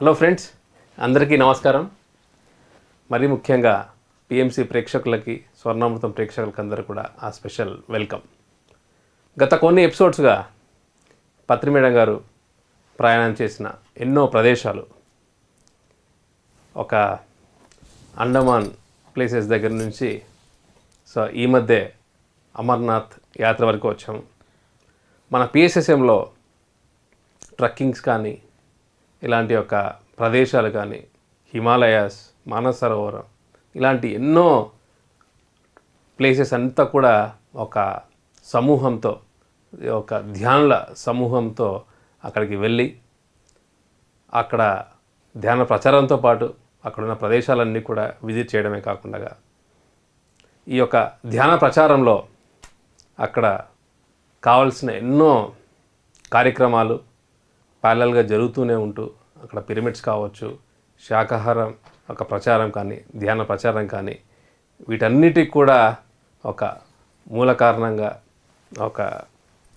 Hello friends, అందరికీ నమస్కారం. మరీ ముఖ్యంగా పిఎంసి ప్రేక్షకులకి, స్వర్ణామృతం ప్రేక్షకులకి అందరూ కూడా ఆ స్పెషల్ వెల్కమ్. గత కొన్ని ఎపిసోడ్స్గా పత్రి మేడం గారు ప్రయాణం చేసిన ఎన్నో ప్రదేశాలు, ఒక అండమాన్ ప్లేసెస్ దగ్గర నుంచి ఈ మధ్య అమర్నాథ్ యాత్ర వరకు వచ్చాము. మన పిఎస్ఎస్ఎంలో ట్రక్కింగ్స్ కానీ, ఇలాంటి ఒక ప్రదేశాలు కానీ, హిమాలయాస్, మానస సరోవరం, ఇలాంటి ఎన్నో ప్లేసెస్ అంతా కూడా ఒక సమూహంతో, ఒక ధ్యానుల సమూహంతో అక్కడికి వెళ్ళి అక్కడ ధ్యాన ప్రచారంతో పాటు అక్కడున్న ప్రదేశాలన్నీ కూడా విజిట్ చేయడమే కాకుండా ఈ యొక్క ధ్యాన ప్రచారంలో అక్కడ కావాల్సిన ఎన్నో కార్యక్రమాలు ప్యారలల్గా జరుగుతూనే ఉంటూ, అక్కడ పిరమిడ్స్ కావచ్చు, శాకాహారం ఒక ప్రచారం కానీ, ధ్యాన ప్రచారం కానీ, వీటన్నిటికి కూడా ఒక మూల కారణంగా ఒక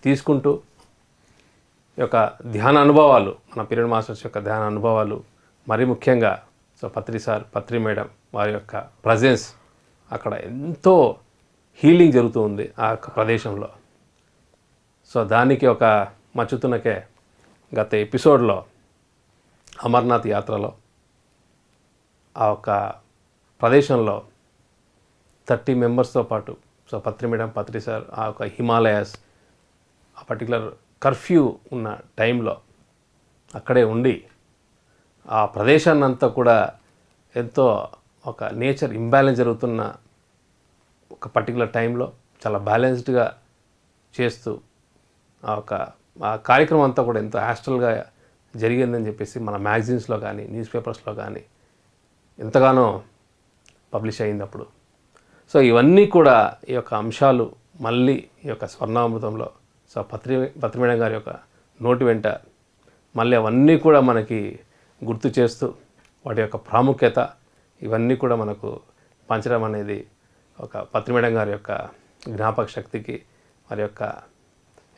తీసుకుంటూ ఈ యొక్క ధ్యాన అనుభవాలు, మన పిరమిడ్ మాస్టర్స్ యొక్క ధ్యాన అనుభవాలు, మరీ ముఖ్యంగా పత్రి మేడం వారి యొక్క ప్రజెన్స్ అక్కడ ఎంతో హీలింగ్ జరుగుతూ ఉంది ఆ యొక్క ప్రదేశంలో. దానికి ఒక మచ్చుతునకే గత ఎపిసోడ్లో అమర్నాథ్ యాత్రలో ఆ ఒక ప్రదేశంలో 30 మెంబర్స్తో పాటు పత్రి మేడం, పత్రి సార్ ఆ ఒక హిమాలయాస్, ఆ పర్టికులర్ కర్ఫ్యూ ఉన్న టైంలో అక్కడే ఉండి ఆ ప్రదేశాన్ని అంతా కూడా ఎంతో ఒక నేచర్ ఇంబ్యాలెన్స్ జరుగుతున్న ఒక పర్టికులర్ టైంలో చాలా బ్యాలెన్స్డ్గా చేస్తూ ఆ కార్యక్రమం అంతా కూడా ఎంతో యాస్ట్రల్గా జరిగిందని చెప్పేసి మన మ్యాగజైన్స్లో కానీ, న్యూస్ పేపర్స్లో కానీ ఎంతగానో పబ్లిష్ అయింది అప్పుడు. ఇవన్నీ కూడా ఈ యొక్క అంశాలు మళ్ళీ ఈ యొక్క స్వర్ణామృతంలో పత్రి మేడం గారి యొక్క నోటి వెంట మళ్ళీ అవన్నీ కూడా మనకి గుర్తు చేస్తూ వాటి యొక్క ప్రాముఖ్యత ఇవన్నీ కూడా మనకు పంచడం అనేది ఒక పత్రి మేడం గారి యొక్క జ్ఞాపక శక్తికి, వారి యొక్క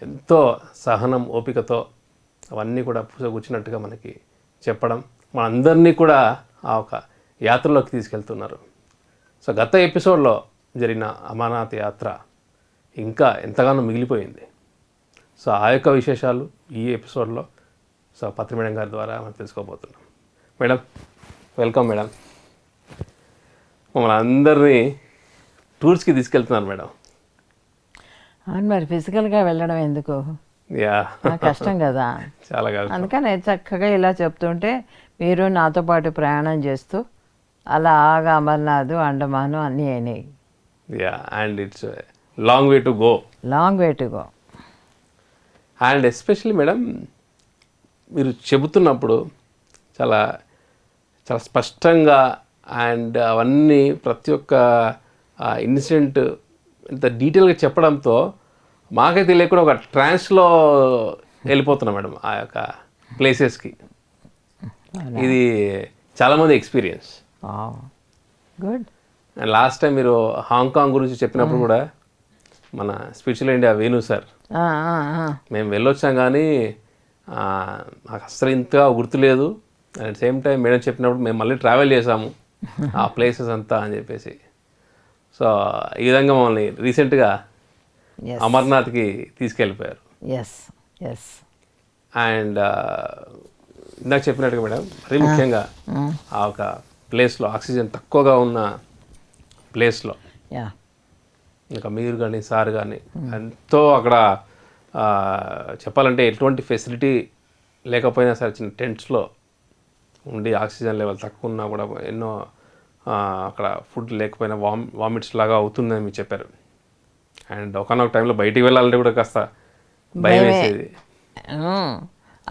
ఎంతో సహనం, ఓపికతో అవన్నీ కూడా పూసగుచ్చినట్టుగా మనకి చెప్పడం, మనందరినీ కూడా ఆ ఒక యాత్రలోకి తీసుకెళ్తున్నారు. గత ఎపిసోడ్లో జరిగిన అమర్నాథ్ యాత్ర ఇంకా ఎంతగానో మిగిలిపోయింది. ఆ యొక్క విశేషాలు ఈ ఎపిసోడ్లో పత్రి మేడం గారి ద్వారా మనం తెలుసుకోబోతున్నాం. Madam, welcome madam. మమ్మల్ని అందరినీ టూర్స్కి తీసుకెళ్తున్నారు మేడం. అవును, మరి ఫిజికల్గా వెళ్ళడం ఎందుకు, కష్టం కదా. చాలా అందుకని చక్కగా ఇలా చెప్తుంటే మీరు నాతో పాటు ప్రయాణం చేస్తూ అలాగా అమర్నాథ్, అండమాను అన్నీ అయినాయి. And it's long way to go. And especially madam, మీరు చెబుతున్నప్పుడు చాలా చాలా స్పష్టంగా అండ్ అవన్నీ ప్రతి ఒక్క ఇన్సిడెంట్ ఇంత డీటెయిల్గా చెప్పడంతో మాకే తెలియకుండా ఒక ట్రాన్స్లో వెళ్ళిపోతున్నాం మేడం ఆ యొక్క ప్లేసెస్కి. ఇది చాలామంది experience. Good. And last time మీరు హాంకాంగ్ గురించి చెప్పినప్పుడు కూడా మన స్పిరిచువల్ ఇండియా వేణు సార్, మేము వెళ్ళొచ్చాం కానీ నాకు అస్సలు ఇంతగా గుర్తులేదు. అట్ సేమ్ టైం మేడం చెప్పినప్పుడు మేము మళ్ళీ ట్రావెల్ చేసాము ఆ ప్లేసెస్ అంతా అని చెప్పేసి. ఈ విధంగా మమ్మల్ని రీసెంట్గా అమర్నాథ్కి తీసుకెళ్ళిపోయారు. అండ్ ఇందాక చెప్పినట్టుగా మేడం, మరీ ముఖ్యంగా ఆ ఒక ప్లేస్లో ఆక్సిజన్ తక్కువగా ఉన్న ప్లేస్లో ఇంకా మీరు కానీ సార్ కానీ ఎంతో అక్కడ చెప్పాలంటే ఎటువంటి ఫెసిలిటీ లేకపోయినా సరే చిన్న టెంట్స్లో ఉండి ఆక్సిజన్ లెవెల్ తక్కువ ఉన్నా కూడా ఎన్నో అక్కడ ఫుడ్ లేకపోయినా వామిట్స్ లాగా అవుతుందని మీరు చెప్పారు. అండ్ ఒకనొక టైంలో బయటికి వెళ్ళాలంటే కూడా కాస్త భయం వేసేది.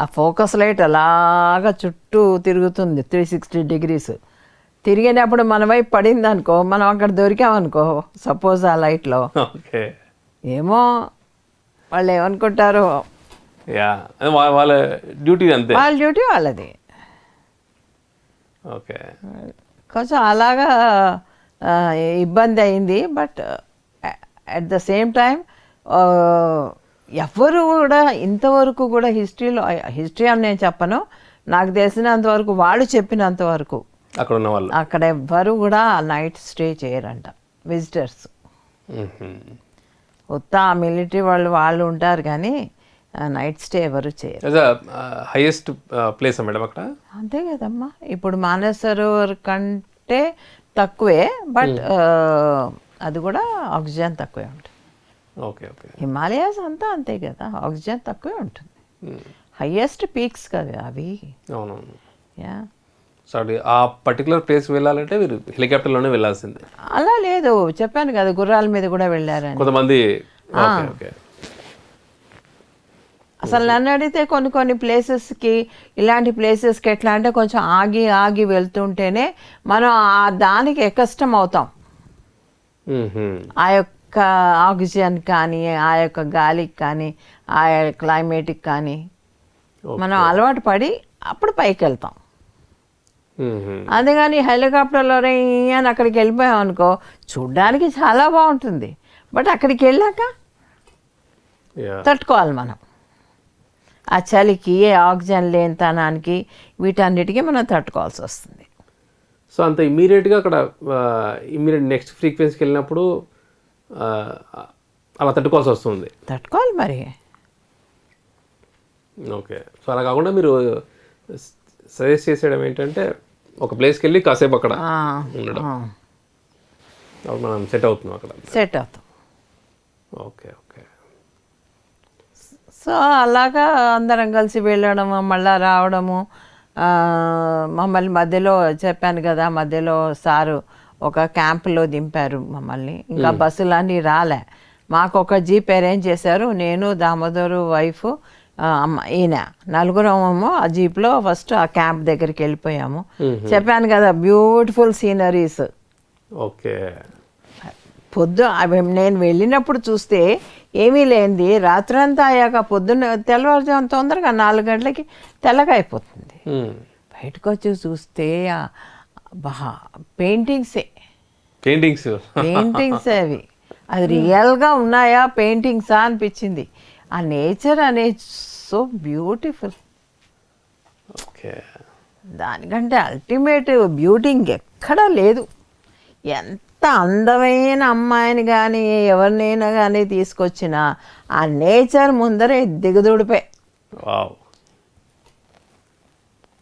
ఆ ఫోకస్ లైట్ అలాగా చుట్టూ తిరుగుతుంది 360 degrees. తిరిగినప్పుడు మన వైపు పడింది అనుకో, మనం అక్కడ దొరికామనుకో సపోజ్ ఆ లైట్లో, ఏమో వాళ్ళు ఏమనుకుంటారో. వాళ్ళ డ్యూటీ అంతే, వాళ్ళ డ్యూటీ వాళ్ళది. ఓకే, కొంచెం అలాగా ఇబ్బంది అయింది. But at the same time ఎవ్వరు కూడా ఇంతవరకు కూడా హిస్టరీ అని నేను చెప్పను, నాకు తెలిసినంత వరకు వాళ్ళు చెప్పినంత వరకు అక్కడ ఉన్న వాళ్ళు. అక్కడ ఎవ్వరు కూడా నైట్ స్టే చేయరంట విజిటర్స్. ఉత్త మిలిటరీ వాళ్ళు ఉంటారు కానీ నైట్ స్టే ఎవరు చేయరు. హైయెస్ట్ ప్లేస్ మేడం అక్కడ? అంతే కదమ్మా, ఇప్పుడు మానసరోవర్ కంటే తక్కువే, బట్ అది కూడా ఆక్సిజన్ తక్కువే ఉంటుంది. Okay okay. హిమాలయాస్ అంతా అంతే కదా, ఆక్సిజన్ తక్కువే ఉంటుంది. హైయెస్ట్ పీక్స్ కదా అవి. అవునవును. యా. సో ఆ పర్టికులర్ ప్లేస్ వెళ్ళాలంటే మీరు హెలికాప్టర్లోనే వెళ్ళాల్సిందే? అలా లేదు, చెప్పాను కదా గుర్రాల మీద కూడా వెళ్ళారని కొంతమంది. Okay okay. అసలు నన్ను అడిగితే కొన్ని కొన్ని ప్లేసెస్కి, ఇలాంటి ప్లేసెస్కి ఎట్లా అంటే కొంచెం ఆగి ఆగి వెళ్తుంటేనే మనం దానికి కష్టం అవుతాం. ఆ యొక్క ఆక్సిజన్ కానీ, ఆ యొక్క గాలికి కానీ, ఆ క్లైమేట్కి కానీ మనం అలవాటు పడి అప్పుడు పైకి వెళ్తాం. అందుకని హెలికాప్టర్లో అని అక్కడికి వెళ్ళిపోయాం అనుకో, చూడ్డానికి చాలా బాగుంటుంది, బట్ అక్కడికి వెళ్ళాక తట్టుకోవాలి మనం ఆ చలికి, ఆక్సిజన్ లేనితనానికి, వీటన్నిటికీ మనం తట్టుకోవాల్సి వస్తుంది. సో అంత ఇమ్మీడియట్గా అక్కడ ఇమ్మీడియట్ నెక్స్ట్ ఫ్రీక్వెన్సీకి వెళ్ళినప్పుడు అలా తట్టుకోవాల్సి వస్తుంది. తట్టుకోవాలి మరి. ఓకే. సో అలా కాకుండా మీరు సజెస్ట్ చేసేయడం ఏంటంటే ఒక ప్లేస్కి వెళ్ళి కాసేపు అక్కడ ఉండడం, అప్పుడు మనం సెట్ అవుతున్నాం అక్కడ. సెట్ అవుతాం. Okay okay. సో అలాగా అందరం కలిసి వెళ్ళడము, మళ్ళీ రావడము. మమ్మల్ని మధ్యలో చెప్పాను కదా, మధ్యలో సారు ఒక క్యాంపులో దింపారు మమ్మల్ని. ఇంకా బస్సులన్నీ రాలే, మాకు ఒక జీప్ అరేంజ్ చేశారు. నేను, దామోదరు వైఫ్, ఈయన నలుగురమేమో ఆ జీప్లో ఫస్ట్ ఆ క్యాంప్ దగ్గరికి వెళ్ళిపోయాము. చెప్పాను కదా బ్యూటిఫుల్ సీనరీస్. ఓకే. అవి నేను వెళ్ళినప్పుడు చూస్తే ఏమీ లేనిది రాత్రంతా అయ్యాక పొద్దున్న తెల్లవారుజాము తొందరగా 4 గంటలకి తెల్లగా అయిపోతుంది. బయటకు వచ్చి చూస్తే పెయింటింగ్సే అవి. అది రియల్గా ఉన్నాయా పెయింటింగ్సా అనిపించింది. ఆ నేచర్ అనేది సో బ్యూటిఫుల్. దానికంటే అల్టిమేట్ బ్యూటీ ఎక్కడా లేదు. ఎంత అందమైన అమ్మాయిని కానీ ఎవరినైనా కానీ తీసుకొచ్చినా ఆ నేచర్ ముందరే దిగదుడిపే.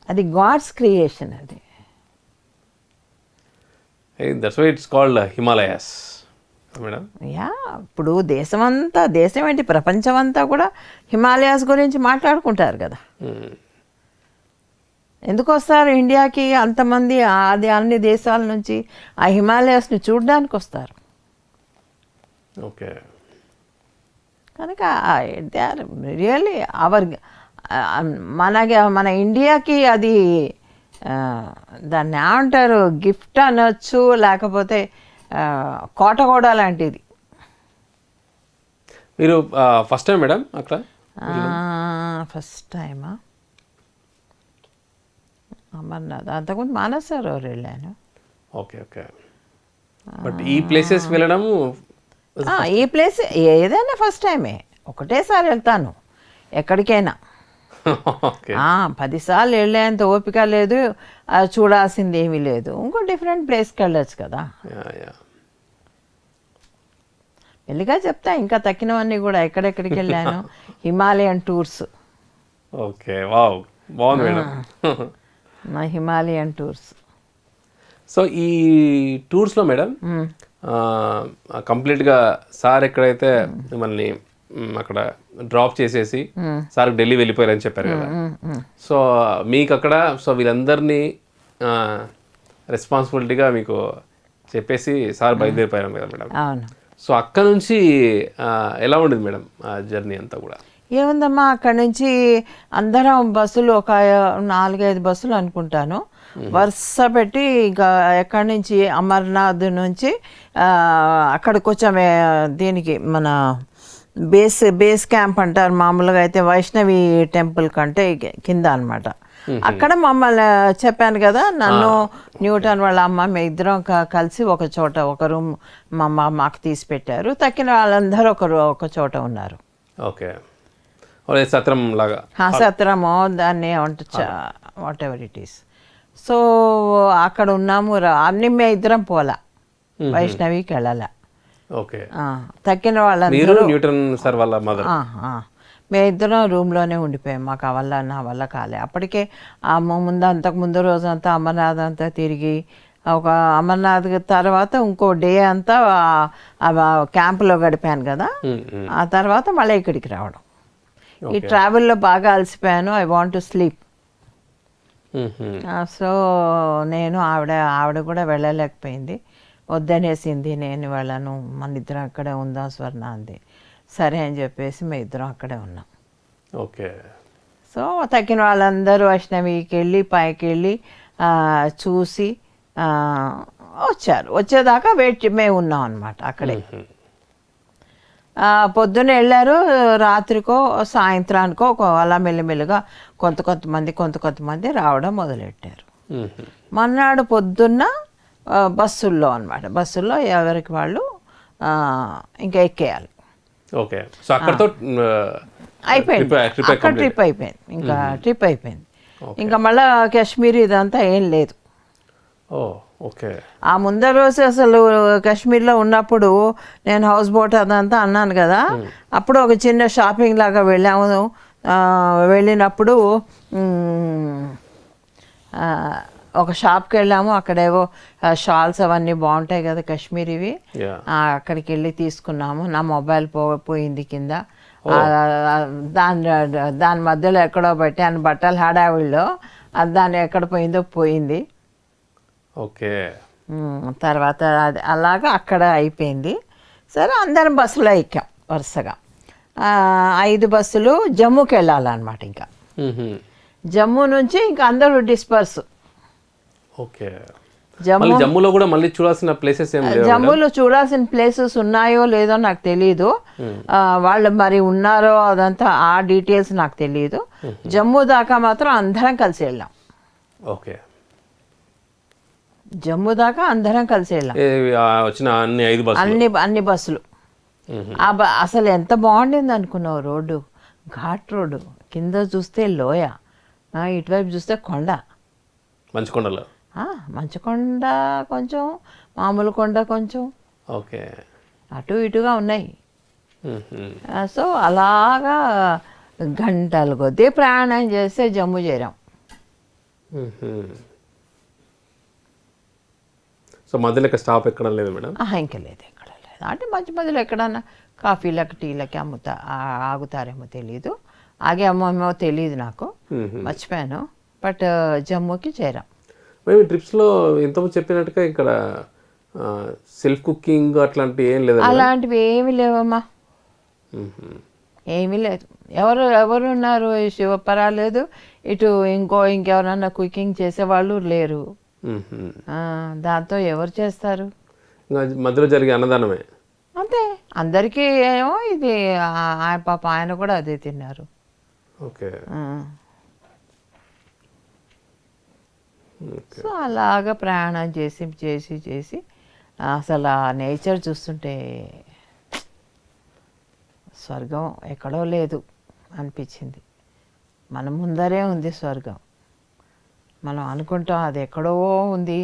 అది గాడ్స్ క్రియేషన్. అది that's why it's called Himalayas madam. Yeah, ఇప్పుడు దేశం ఏంటి ప్రపంచం అంతా కూడా హిమాలయాస్ గురించి మాట్లాడుకుంటారు కదా. ఎందుకు వస్తారు ఇండియాకి అంతమంది? అది అన్ని దేశాల నుంచి ఆ హిమాలయాస్ని చూడడానికి వస్తారు. ఓకే. కనుక దే ఆర్ రియల్లీ మన ఇండియాకి అది దాన్ని ఏమంటారు, గిఫ్ట్ అనొచ్చు, లేకపోతే కోట కూడా లాంటిది. మీరు ఫస్ట్ టైం మేడం అక్కడ? ఫస్ట్ టైమా? అమర్నాథ్, అంతకుముందు మానసరోవర్ వెళ్ళాను. Okay okay. బట్ ఈ ప్లేసెస్ వెళ్ళడము, ఈ ప్లేస్ ఏదైనా ఫస్ట్ టైమే. ఒకటేసారి వెళ్తాను ఎక్కడికైనా. 10 సార్లు వెళ్ళేంత ఓపిక లేదు, చూడాల్సింది ఏమీ లేదు. ఇంకో డిఫరెంట్ ప్లేస్కి వెళ్ళచ్చు కదా. మెల్లిగా చెప్తా, ఇంకా తక్కినవన్నీ కూడా ఎక్కడెక్కడికి వెళ్ళాను. Himalayan tours. ఓకే, వావ్, బాగుంది మేడం. నా హిమాలయన్ టూర్స్. సో ఈ టూర్స్లో మేడం కంప్లీట్గా సార్ ఎక్కడైతే మిమ్మల్ని అక్కడ డ్రాప్ చేసేసి సార్ ఢిల్లీ వెళ్ళిపోయారని చెప్పారు కదా, సో మీకు అక్కడ సో వీళ్ళందరినీ రెస్పాన్సిబిలిటీగా మీకు చెప్పేసి సార్ బయలుదేరిపోయారు కదా మేడం. అవును. సో అక్కడ నుంచి ఎలా ఉండేది మేడం ఆ జర్నీ అంతా కూడా? ఏముందమ్మా, అక్కడి నుంచి అందరం బస్సులు ఒక 4-5 బస్సులు అనుకుంటాను వరుస పెట్టి, ఇంకా ఎక్కడి నుంచి అమర్నాథ్ నుంచి అక్కడ కొంచెం దీనికి మన బేస్ క్యాంప్ అంటారు మామూలుగా అయితే, వైష్ణవి టెంపుల్ కంటే కింద అనమాట. అక్కడ మమ్మల్ని చెప్పాను కదా, నన్ను న్యూటన్ వాళ్ళ అమ్మ మేము ఇద్దరం కలిసి ఒక చోట ఒక రూమ్ మాకు తీసి పెట్టారు. తక్కిన వాళ్ళందరూ ఒక చోట ఉన్నారు. ఓకే, సత్రం లాగా. సత్రమో దాన్ని what ever it is. So అక్కడ ఉన్నాము, అన్ని మేము ఇద్దరం పోలా, వైష్ణవికి వెళ్ళాలా. ఓకే. తక్కిన మీరు వాళ్ళందరూ న్యూటన్ సార్ వాళ్ళ మదర్. మేమిద్దరం రూమ్లోనే ఉండిపోయాం. మాకు నా వల్ల కాలే అప్పటికే. అంతకు ముందు రోజంతా అమర్నాథ్ అంతా తిరిగి, ఒక అమర్నాథ్ తర్వాత ఇంకో డే అంతా క్యాంపులో గడిపాను కదా. ఆ తర్వాత మళ్ళీ ఇక్కడికి రావడం. ఈ ట్రావెల్లో బాగా అలసిపోయాను. I want to sleep. So నేను ఆవిడ కూడా వెళ్ళలేకపోయింది, వద్దనేసింది. నేను వెళ్ళను, మన ఇద్దరం అక్కడే ఉందాం స్వర్ణ అంది. సరే అని చెప్పేసి మేము ఇద్దరం అక్కడే ఉన్నాం. ఓకే. సో తక్కిన వాళ్ళందరూ వైష్ణవికి వెళ్ళి పైకి వెళ్ళి చూసి వచ్చారు. వచ్చేదాకా మేము ఉన్నాం అనమాట అక్కడే. పొద్దున్న వెళ్ళారు, రాత్రికో సాయంత్రానికో అలా మెల్లిమెల్లిగా కొంతమంది రావడం మొదలెట్టారు. మర్నాడు పొద్దున్న బస్సుల్లో అనమాట, బస్సుల్లో ఎవరికి వాళ్ళు ఇంకా ఎక్కేయాలి. ఓకే. సో అక్కడతో అయిపోయింది, అక్కడ ట్రిప్ అయిపోయింది. ఇంకా ట్రిప్ అయిపోయింది. ఇంకా మళ్ళీ కాశ్మీర్ ఇదంతా ఏం లేదు. ఓకే. ఆ ముందర రోజు అసలు కాశ్మీర్లో ఉన్నప్పుడు నేను హౌస్ బోట్ అదంతా అన్నాను కదా, అప్పుడు ఒక చిన్న షాపింగ్ లాగా వెళ్ళాము. వెళ్ళినప్పుడు ఒక షాప్కి వెళ్ళాము. అక్కడేవో షాల్స్ అవన్నీ బాగుంటాయి కదా కాశ్మీరీవి, అక్కడికి వెళ్ళి తీసుకున్నాము. నా మొబైల్ పోయింది కింద. దాని మధ్యలో ఎక్కడో పెట్టాను బట్టలు హడావిడిలో, దాన్ని ఎక్కడ పోయింది. ఓకే. తర్వాత అది అలాగా అక్కడ అయిపోయింది. సరే అందరం బస్సులో ఎక్కాం వరుసగా. 5 బస్సులు జమ్మూకి వెళ్ళాలన్నమాట. ఇంకా జమ్మూ నుంచి ఇంకా అందరూ డిస్పర్స్. ఓకే. జమ్మూలో కూడా మళ్ళీ చూడాల్సిన ప్లేసెస్ ఏం లేవు? జమ్మూలో చూడాల్సిన ప్లేసెస్ ఉన్నాయో లేదో నాకు తెలీదు. వాళ్ళు మరి ఉన్నారో అదంతా ఆ డీటెయిల్స్ నాకు తెలీదు. జమ్మూ దాకా మాత్రం అందరం కలిసి వెళ్ళాం. ఓకే. జమ్మూ దాకా అందరం కలిసి వెళ్ళాం. వచ్చిన అన్ని బస్సులు. అసలు ఎంత బాగుండింది అనుకున్నావు? రోడ్డు ఘాట్ రోడ్డు, కింద చూస్తే లోయ, ఇటువైపు చూస్తే కొండ. మంచు కొండ కొంచెం, మామూలు కొండ కొంచెం, ఓకే, అటు ఇటుగా ఉన్నాయి. సో అలాగా గంటలు కొద్దీ ప్రయాణం చేస్తే జమ్మూ చేరాం. సో మధ్యలో స్టాప్ ఎక్కడ లేదు మేడం? ఇంకా లేదు, ఎక్కడ లేదు. అంటే మధ్యలో ఎక్కడన్నా కాఫీలకి టీలకి ఆగుతారేమో తెలీదు, ఆగేమో తెలియదు నాకు, మర్చిపోయాను. బట్ జమ్మూకి చేరాం. మేము ట్రిప్స్లో ఇంతకుముందు చెప్పినట్టుగా ఇక్కడ సెల్ఫ్ కుకింగ్ అట్లాంటివి ఏం లేదు? అలాంటివి ఏమీ లేవమ్మా, ఏమీ లేదు. ఎవరు ఉన్నారు? పర్వాలేదు, ఇటు ఇంకెవరన్నా కుకింగ్ చేసేవాళ్ళు లేరు. దాంతో ఎవరు చేస్తారు? మధ్యలో జరిగే అన్నదానమే అంతే. అందరికీ ఏమో ఇది పాప ఆయన కూడా అదే తిన్నారు. ఓకే. సో అలాగా ప్రయాణం చేసి అసలు ఆ నేచర్ చూస్తుంటే స్వర్గం ఎక్కడో లేదు అనిపించింది. మన ముందరే ఉంది స్వర్గం. మనం అనుకుంటాం అది ఎక్కడో ఉంది,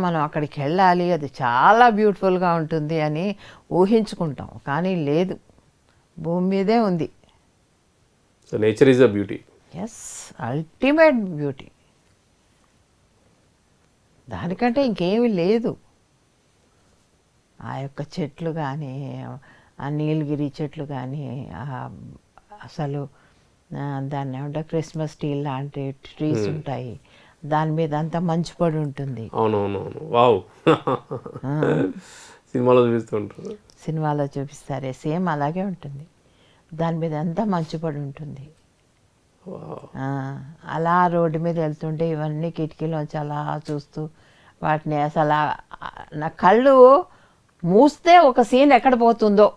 మనం అక్కడికి వెళ్ళాలి, అది చాలా బ్యూటిఫుల్గా ఉంటుంది అని ఊహించుకుంటాం. కానీ లేదు, భూమి మీదే ఉంది. So nature is a beauty. Yes, ultimate beauty. దానికంటే ఇంకేమీ లేదు. ఆ యొక్క చెట్లు కానీ, ఆ నీలగిరి చెట్లు కానీ, అసలు దాన్ని ఏమంటే క్రిస్మస్ ట్రీ లాంటి ట్రీస్ ఉంటాయి, దాని మీద అంతా మంచు పడి ఉంటుంది. అవునవునవును, వావ్. సినిమాలో చూపిస్తారే సేమ్ అలాగే ఉంటుంది. దాని మీద అంతా మంచు పడి ఉంటుంది. అలా రోడ్డు మీద వెళ్తుంటే ఇవన్నీ కిటికీలోంచి అలా చూస్తూ వాటిని అసలు నా కళ్ళు మూస్తే ఒక సీన్ ఎక్కడ పోతుందో.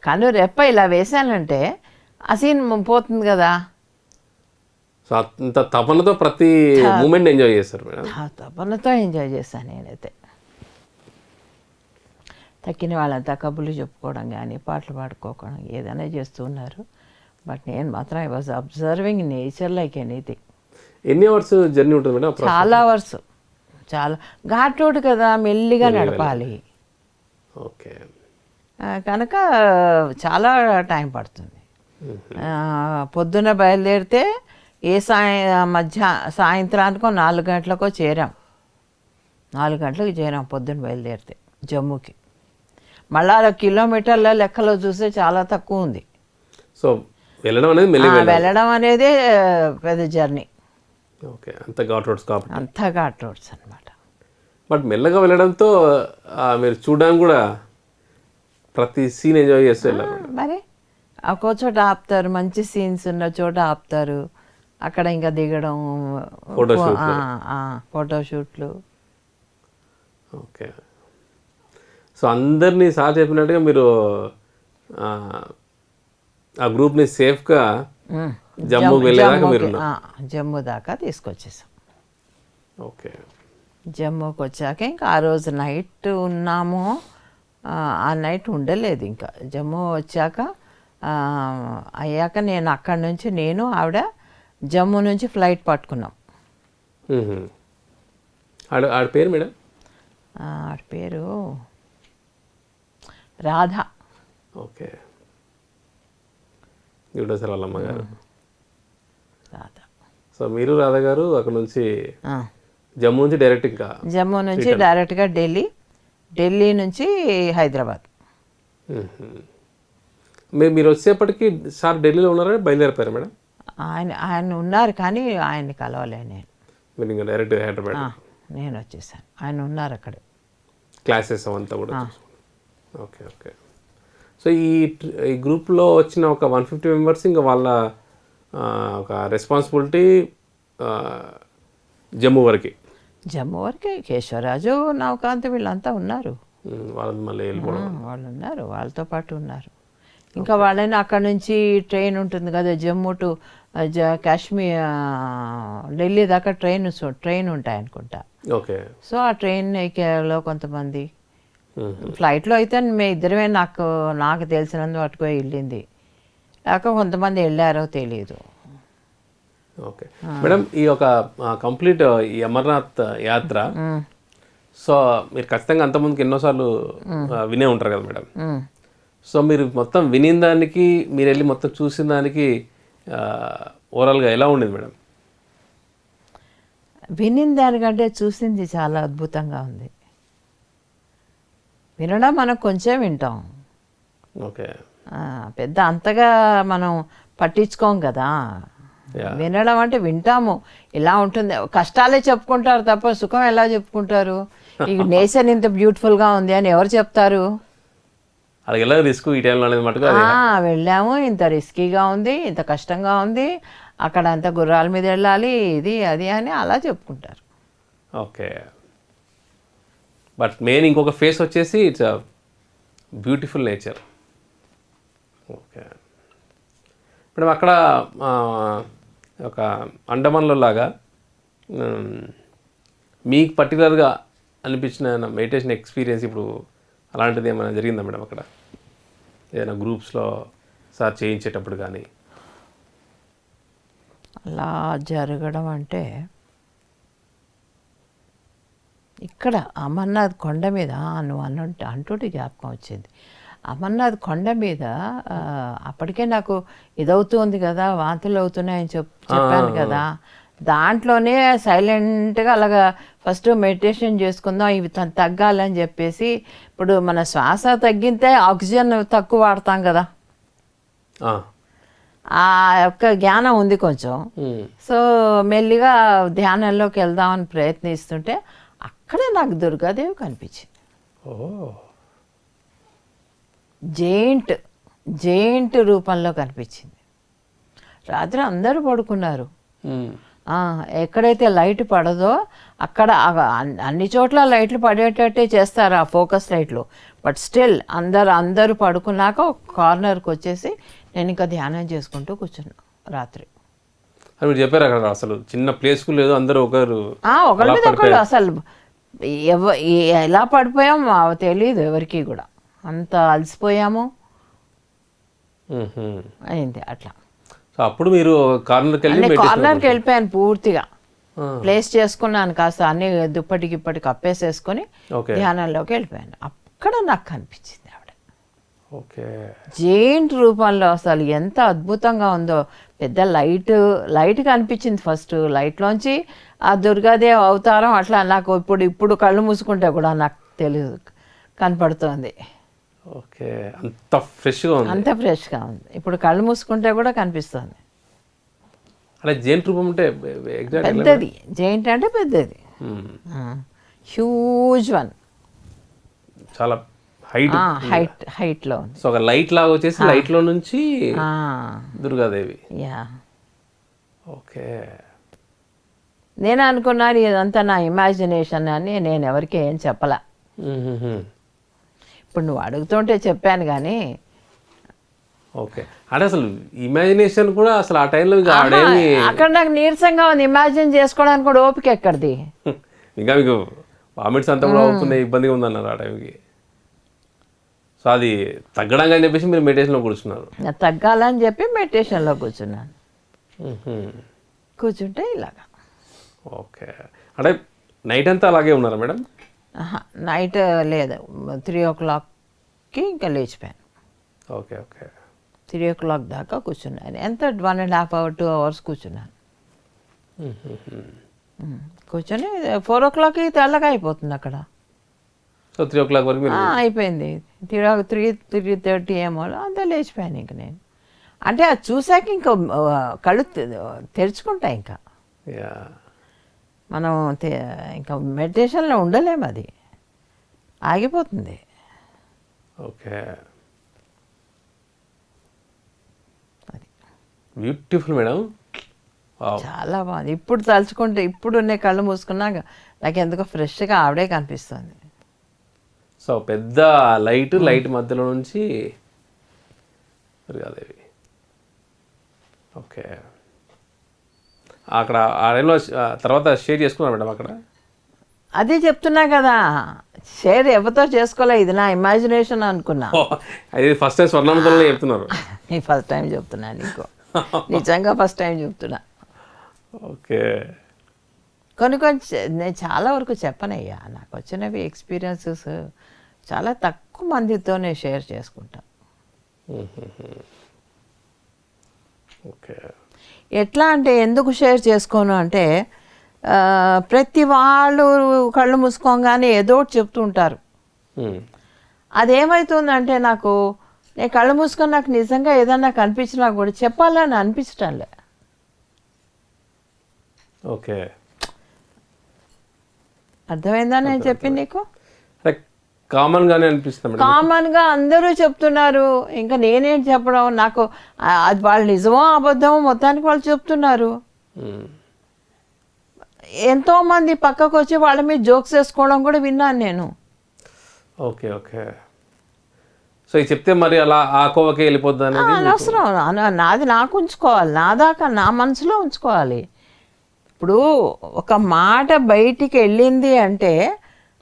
కన్ను రెప్ప ఇలా వేసానంటే ఆ సీన్ పోతుంది కదా. అంత తపనతో ప్రతి మూమెంట్ ఎంజాయ్ చేస్తారు మేడం? తపనతో ఎంజాయ్ చేశాను నేనైతే. తక్కిన వాళ్ళంతా కబుర్లు చెప్పుకోవడం కానీ, పాటలు పాడుకోవడం ఏదైనా చేస్తూ ఉన్నారు. బట్ నేను మాత్రం I was observing nature like anything. ఎన్ని అవర్స్ జర్నీ ఉంటుంది మేడం? చాలా అవర్స్, చాలా ఘాట్ రోడ్ కదా, మెల్లిగా నడపాలి. ఓకే. కనుక చాలా టైం పడుతుంది. పొద్దున్న బయలుదేరితే సాయంత్రానికో 4 గంటలకో చేరాం. 4 గంటలకు చేరాం పొద్దున్న బయలుదేరితే జమ్మూకి. మళ్ళీ 6 కిలోమీటర్ల లెక్కలో చూస్తే చాలా తక్కువ ఉంది. సో వెళ్ళడం అనేది పెద్ద జర్నీ. ఓకే, అంత ఘాట్ రోడ్స్ కాబట్టి. అంతా ఘాట్ రోడ్స్ అనమాట. బట్ మెల్లగా వెళ్ళడంతో మీరు చూడడానికి కూడా ప్రతి సీన్ ఎంజాయ్ చేస్తూ వెళ్ళారు. మరి ఒక్కో చోట ఆపుతారు, మంచి సీన్స్ ఉన్న చోట ఆపుతారు, అక్కడ ఇంకా దిగడం, ఫోటోషూట్లు. ఓకే. సో అందరినీ సార్ చెప్పినట్టుగా మీరు ఆ గ్రూప్ని సేఫ్గా జమ్మూకి వెళ్ళేదాకా మీరు జమ్మూ దాకా తీసుకొచ్చేసాం. ఓకే. జమ్మూకి వచ్చాక ఇంకా ఆ రోజు నైట్ ఉన్నాము. ఆ నైట్ ఉండలేదు. ఇంకా జమ్మూ వచ్చాక అయ్యాక నేను అక్కడి నుంచి ఆవిడ జమ్మూ నుంచి ఫ్లైట్ పట్టుకున్నాం. ఆడ పేరు మేడం? ఆడ పేరు రాధ. ఓకే. ఇవిడోసారి వాళ్ళ అమ్మగారు రాధ. సో మీరు రాధ గారు అక్కడ నుంచి జమ్మూ నుంచి డైరెక్ట్ ఇంకా జమ్మూ నుంచి డైరెక్ట్గా ఢిల్లీ నుంచి హైదరాబాద్. మీరు వచ్చేప్పటికి సార్ ఢిల్లీలో ఉన్నారని బయలుదేరిపోయారు మేడం? ఆయన ఉన్నారు కానీ ఆయన్ని కలవలే నేను. మీరు ఇంకా డైరెక్ట్ హైదరాబాద్? నేను వచ్చేసాను, ఆయన ఉన్నారు అక్కడే. క్లాసెస్ అంతా కూడా. Okay okay. సో ఈ గ్రూప్లో వచ్చిన ఒక 150 మెంబర్స్ ఇంకా వాళ్ళ ఒక రెస్పాన్సిబిలిటీ జమ్మూ వరకు కేశవరాజు, నవకాంత్ వీళ్ళంతా ఉన్నారు. వాళ్ళు మళ్ళీ వాళ్ళు ఉన్నారు, వాళ్ళతో పాటు ఉన్నారు. ఇంకా వాళ్ళని అక్కడ నుంచి ట్రైన్ ఉంటుంది కదా జమ్మూ టు కాశ్మీర్, ఢిల్లీ దాకా ట్రైన్ ఉంటాయి అనుకుంటా. ఓకే. సో ఆ ట్రైన్లో కొంతమంది, ఫ్లైట్లో అయితే మేము ఇద్దరమే నాకు తెలిసినందు పట్టుకొని వెళ్ళింది. లేక కొంతమంది వెళ్ళారో తెలియదు. ఓకే మేడం, ఈ ఒక కంప్లీట్ ఈ అమర్నాథ్ యాత్ర సో మీరు ఖచ్చితంగా అంతకుముందుకు ఎన్నోసార్లు వినే ఉంటారు కదా మేడం. సో మీరు మొత్తం వినిన దానికి మీరు వెళ్ళి మొత్తం చూసిన దానికి ఓవరాల్గా ఎలా ఉండేది మేడం? వినిన దానికంటే చూసింది చాలా అద్భుతంగా ఉంది. వినడం మనం కొంచెం వింటాం. ఓకే. పెద్ద అంతగా మనం పట్టించుకోం కదా. వినడం అంటే వింటాము, ఇలా ఉంటుంది. కష్టాలే చెప్పుకుంటారు తప్ప సుఖం ఎలా చెప్పుకుంటారు? ఈ నేచర్ ఇంత బ్యూటిఫుల్గా ఉంది అని ఎవరు చెప్తారు? అలా రిస్క్ ఈ టైంలో అనేది మటుకు వెళ్ళాము, ఇంత రిస్కీగా ఉంది, ఇంత కష్టంగా ఉంది, అక్కడ అంతా గుర్రాల మీద వెళ్ళాలి, ఇది అది అని అలా చెప్పుకుంటారు. ఓకే. బట్ మెయిన్ ఇంకొక ఫేస్ వచ్చేసి it's beautiful nature. Okay madam, అక్కడ ఒక అండమాన్లో లాగా మీకు పర్టికులర్గా అనిపించిన మెడిటేషన్ ఎక్స్పీరియన్స్ ఇప్పుడు అలాంటిది ఏమైనా జరిగిందా మేడం అక్కడ? ఏదైనా గ్రూప్స్లో సార్ చేయించేటప్పుడు కానీ? అలా జరగడం అంటే ఇక్కడ అమర్నాథ్ కొండ మీద నువ్వు అంటుంటే జ్ఞాపకం వచ్చింది. అమర్నాథ్ కొండ మీద అప్పటికే నాకు ఇదవుతుంది కదా, వాంతులు అవుతున్నాయని చెప్పాను కదా. దాంట్లోనే సైలెంట్గా అలాగా ఫస్ట్ మెడిటేషన్ చేసుకుందాం, ఇవి తగ్గాలని చెప్పేసి. ఇప్పుడు మన శ్వాస తగ్గితే ఆక్సిజన్ తక్కువ వాడతాం కదా, ఆ యొక్క జ్ఞానం ఉంది కొంచెం. సో మెల్లిగా ధ్యానంలోకి వెళ్దామని ప్రయత్నిస్తుంటే అక్కడే నాకు దుర్గాదేవి కనిపించింది. జెయింట్ రూపంలో కనిపించింది. రాత్రి అందరూ పడుకున్నారు. ఎక్కడైతే లైట్ పడదో అక్కడ అన్ని చోట్ల లైట్లు పడేటట్టే చేస్తారు ఆ ఫోకస్ లైట్లు. బట్ స్టిల్ అందరూ పడుకున్నాక ఒక కార్నర్కి వచ్చేసి నేను ఇంకా ధ్యానం చేసుకుంటూ కూర్చున్నా రాత్రి. మీరు చెప్పారు అక్కడ అసలు చిన్న ప్లేస్ లేదు, అందరూ ఒకరి మీద ఒకరు అసలు ఎలా పడిపోయాం తెలియదు ఎవరికి కూడా. అంత అలసిపోయాము అయింది అట్లా. సో అప్పుడు మీరు కార్నర్కి వెళ్ళి అన్ని meditation కార్నర్కి వెళ్ళిపోయాను పూర్తిగా, ఆ, ప్లేస్ చేసుకున్నాను, కాస్త అన్ని దుప్పటికి ఇప్పటికి కప్పేసేసుకొని ఓకే ధ్యానంలోకి వెళ్ళిపోయాను. అక్కడ నాకు కనిపించింది ఆవిడ ఓకే జైంట్ రూపంలో. అసలు ఎంత అద్భుతంగా ఉందో, పెద్ద లైట్ కనిపించింది ఫస్ట్. లైట్లోంచి ఆ దుర్గాదేవి అవతారం అట్లా నాకు ఇప్పుడు కళ్ళు మూసుకుంటే కూడా నాకు తెలియదు కనపడుతోంది. ఓకే అంత ఫ్రెష్గా ఉంది. అంత ఫ్రెష్గా ఉంది, ఇప్పుడు కళ్ళు మూసుకుంటే కూడా కనిపిస్తుంది. అంటే జైంట్ రూపం అంటే ఎగ్జాక్ట్ పెద్దది, జైంట్ అంటే పెద్దది, హ్యూజ్ వన్, చాలా హైట్లో ఉంది. సో ఒక లైట్ లాగా వచ్చేసి లైట్లో నుంచి దుర్గాదేవి. యా, ఓకే నేను అనుకున్నాను ఇదంతా నా ఇమాజినేషన్ అని, నేను ఎవరికి ఏం చెప్పలా. ఇప్పుడు నువ్వు అడుగుతుంటే చెప్పాను కానీ ఓకే అంటే అసలు ఇమాజినేషన్ కూడా అసలు ఆ టైంలో ఇంకా ఆడేమి అక్కడ నాకు నీరసంగా ఉంది, ఇమాజిన్ చేసుకోవడానికి కూడా ఓపిక ఎక్కడిది. ఇంకా మీకు వామిట్స్ అంతా కూడా అవుతున్నాయి, ఇబ్బందిగా ఉందన్నారు ఆ టైంకి. సో అది తగ్గడానికి అని చెప్పేసి మీరు మెడిటేషన్లో కూర్చున్నారు. నాకు తగ్గాలని చెప్పి మెడిటేషన్లో కూర్చున్నాను. కూర్చుంటే ఇలాగా. ఓకే అంటే నైట్ అంతా అలాగే ఉన్నారా మేడం? నైట్ లేదు, 3 o'clockకి ఇంకా లేచిపోయాను. ఓకే ఓకే 3 o'clock దాకా కూర్చున్నాను. ఎంత 1.5 hour 2 hours కూర్చున్నాను. కూర్చొని 4 o'clockకి తెల్లగా అయిపోతుంది అక్కడ. సో 3 o'clock వరకు మీరు అయిపోయింది. 3:30 ఏమో అంతా లేచిపోయాను ఇంక నేను. అంటే అది చూసాక ఇంకా కళ్ళు తెరుచుకుంటాయి. ఇంకా యా మనం ఇంకా మెడిటేషన్లో ఉండలేము, అది ఆగిపోతుంది. Okay beautiful madam. చాలా బాగుంది. ఇప్పుడు తలుచుకుంటే, ఇప్పుడు నేను కళ్ళు మూసుకున్నాక నాకు ఎందుకో ఫ్రెష్గా ఆవిడే కనిపిస్తుంది. సో పెద్ద లైట్ మధ్యలో నుంచి దుర్గాదేవి. ఓకే అక్కడ ఆ టైంలో తర్వాత షేర్ చేసుకున్నారు మేడం అక్కడ? అదే చెప్తున్నా కదా, షేర్ ఎవరితో చేసుకోలే, ఇది నా ఇమాజినేషన్ అనుకున్నా. అది ఫస్ట్ టైం స్వర్ణంతో చెప్తున్నారు. నీ ఫస్ట్ టైం చెప్తున్నా నీకు, నిజంగా ఫస్ట్ టైం చెప్తున్నా. ఓకే కొన్ని నేను చాలా వరకు చెప్పనయ్యా, నాకు వచ్చినవి ఎక్స్పీరియన్సెస్ చాలా తక్కువ మందితోనే షేర్ చేసుకుంటా. ఓకే ఎట్లా అంటే ఎందుకు షేర్ చేసుకోను అంటే, ప్రతి వాళ్ళు కళ్ళు మూసుకోగానే ఏదో ఒకటి చెప్తూ ఉంటారు. అదేమవుతుందంటే నాకు, నేను కళ్ళు మూసుకొని నాకు నిజంగా ఏదన్నా కనిపించినా కూడా చెప్పాలని అనిపించటంలే. ఓకే అర్థమైందా నేను చెప్పింది నీకు? కామన్గానే అనిపిస్తుంది మేడం. కామన్గా అందరూ చెప్తున్నారు, ఇంకా నేనేం చెప్పడం. నాకు అది వాళ్ళు నిజమో అబద్ధమో మొత్తానికి వాళ్ళు చెప్తున్నారు. ఎంతోమంది పక్కకు వచ్చి వాళ్ళ మీద జోక్స్ వేసుకోవడం కూడా విన్నాను నేను. ఓకే ఓకే సో ఇది చెప్తే మరి అలా ఆ కోవకే వెళ్ళిపోద్ది అనేది అనవసరం. నాది నాకు ఉంచుకోవాలి, నా దాకా నా మనసులో ఉంచుకోవాలి. ఇప్పుడు ఒక మాట బయటికి వెళ్ళింది అంటే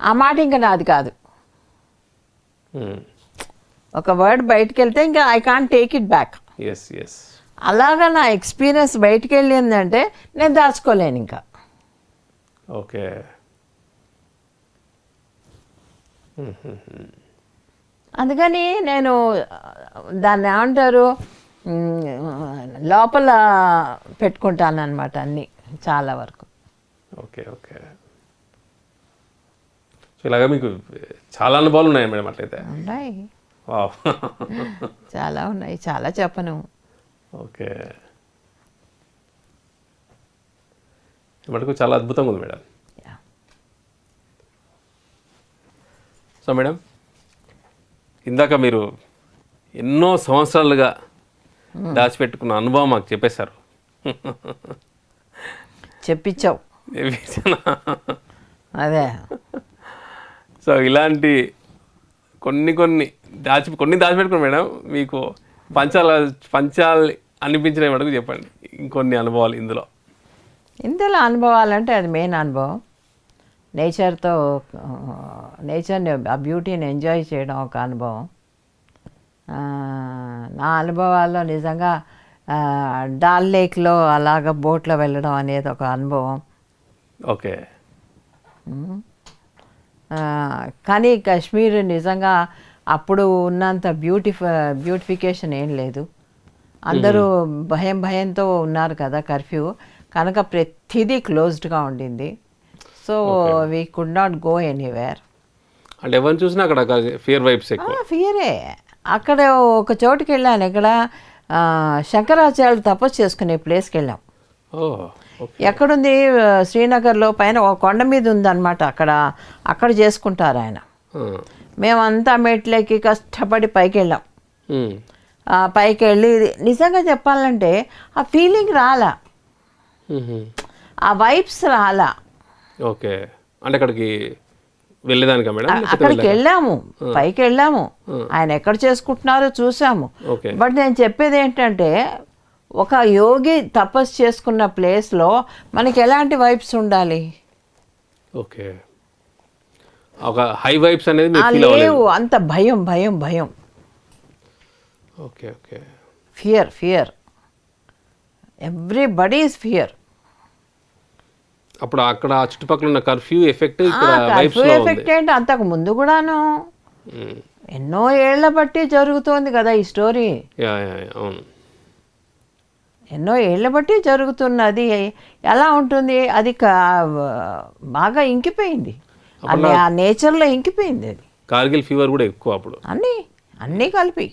ఆ మాట ఇంకా నాది కాదు. ఒక వర్డ్ బయటికి వెళ్తే ఇంకా I can't take it back. Yes yes అలాగా నా ఎక్స్పీరియన్స్ బయటికి వెళ్ళిందంటే నేను దాచుకోలేను ఇంకా. ఓకే అందుకని నేను దాన్ని ఏమంటారు, లోపల పెట్టుకుంటాను అనమాట అన్నీ చాలా వరకు. ఓకే ఓకే సో ఇలాగా మీకు చాలా అనుభవాలు ఉన్నాయి మేడం అట్లయితే? ఉన్నాయి, వావ్ చాలా ఉన్నాయి, చాలా చెప్పను. ఓకే మటుకు చాలా అద్భుతంగా ఉంది మేడం. సో మేడం ఇందాక మీరు ఎన్నో సంవత్సరాలుగా దాచిపెట్టుకున్న అనుభవం మాకు చెప్పేశారు. చెప్పించావు అదే. సో ఇలాంటి కొన్ని దాచిపెట్టుకున్నాం మేడం. మీకు పంచాలి అనిపించిన మటుకు చెప్పండి ఇంకొన్ని అనుభవాలు ఇందులో. అనుభవాలంటే అది మెయిన్ అనుభవం. నేచర్ని ఆ బ్యూటీని ఎంజాయ్ చేయడం ఒక అనుభవం. నా అనుభవాల్లో నిజంగా డాల్ లేక్లో అలాగ బోట్లో వెళ్ళడం అనేది ఒక అనుభవం. ఓకే. కానీ కాశ్మీర్ నిజంగా అప్పుడు ఉన్నంత బ్యూటిఫికేషన్ ఏం లేదు. అందరూ భయంతో ఉన్నారు కదా, కర్ఫ్యూ కనుక ప్రతిదీ క్లోజ్డ్గా ఉండింది. So we could not go anywhere. అంటే ఎవరిని చూసినా అక్కడ ఫియర్ వైబ్స్ ఎక్కువ. ఫియరే. అక్కడ ఒక చోటుకి వెళ్ళాను, ఇక్కడ శంకరాచార్యులు తపస్సు చేసుకునే ప్లేస్కి వెళ్ళాం. ఎక్కడుంది? శ్రీనగర్లో పైన ఒక కొండ మీద ఉందన్నమాట. అక్కడ చేసుకుంటారు ఆయన. మేమంతా మెట్లెక్కి కష్టపడి పైకి వెళ్ళాం. పైకి వెళ్ళి నిజంగా చెప్పాలంటే ఆ ఫీలింగ్ రాలా, ఆ వైబ్స్ రాలా. ఓకే. అంటే అక్కడికి వెళ్ళేదానికా మేడం? అక్కడికి వెళ్ళాము, పైకి వెళ్ళాము, ఆయన ఎక్కడ చేసుకుంటున్నారో చూసాము. బట్ నేను చెప్పేది ఏంటంటే ఒక యోగి తపస్సు చేసుకున్న ప్లేస్లో మనకి ఎలాంటి వైబ్స్ ఉండాలి? ఓకే. ఒక హై వైబ్స్ అనేది లేవు. అంత భయం భయం భయం. Okay. Okay. Fear everybody is fear. అప్పుడు అక్కడ చుట్టుపక్కల ఉన్న కర్ఫ్యూ ఎఫెక్ట్ ఎఫెక్ట్ ఏంటి అంతకు ముందు కూడాను ఎన్నో ఏళ్ల బట్టి జరుగుతోంది కదా ఈ స్టోరీ. అవును, ఎన్నో ఏళ్ల బట్టి జరుగుతున్నది. ఎలా ఉంటుంది అది? బాగా ఇంకిపోయింది, అది ఆ నేచర్లో ఇంకిపోయింది. అది కార్గిల్ ఫీవర్ కూడా ఎక్కువ అప్పుడు. అన్నీ కలిపి.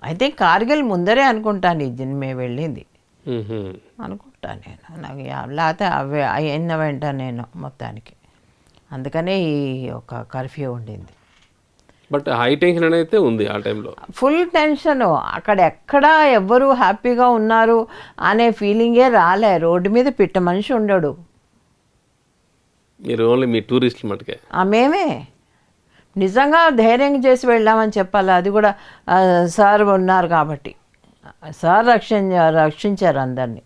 అయితే కార్గిల్ ముందరే అనుకుంటాను ఇది మేము వెళ్ళింది అనుకుంటాను నేను. నాకు లేకపోతే అవి అయిన వెంట నేను మొత్తానికి అందుకనే ఈ ఒక కర్ఫ్యూ ఉండింది. బట్ హై టెన్షన్ అనేది ఉంది ఆ టైంలో. Full tension. అక్కడ ఎక్కడా ఎవ్వరూ హ్యాపీగా ఉన్నారు అనే ఫీలింగే రాలే. రోడ్డు మీద పిట్ట మనిషి ఉండడు. మీరు ఓన్లీ మీ టూరిస్టులు మటుకే? మేమే నిజంగా ధైర్యం చేసి వెళ్ళామని చెప్పాలి. అది కూడా సార్ ఉన్నారు కాబట్టి. సార్ రక్షించారు అందరినీ.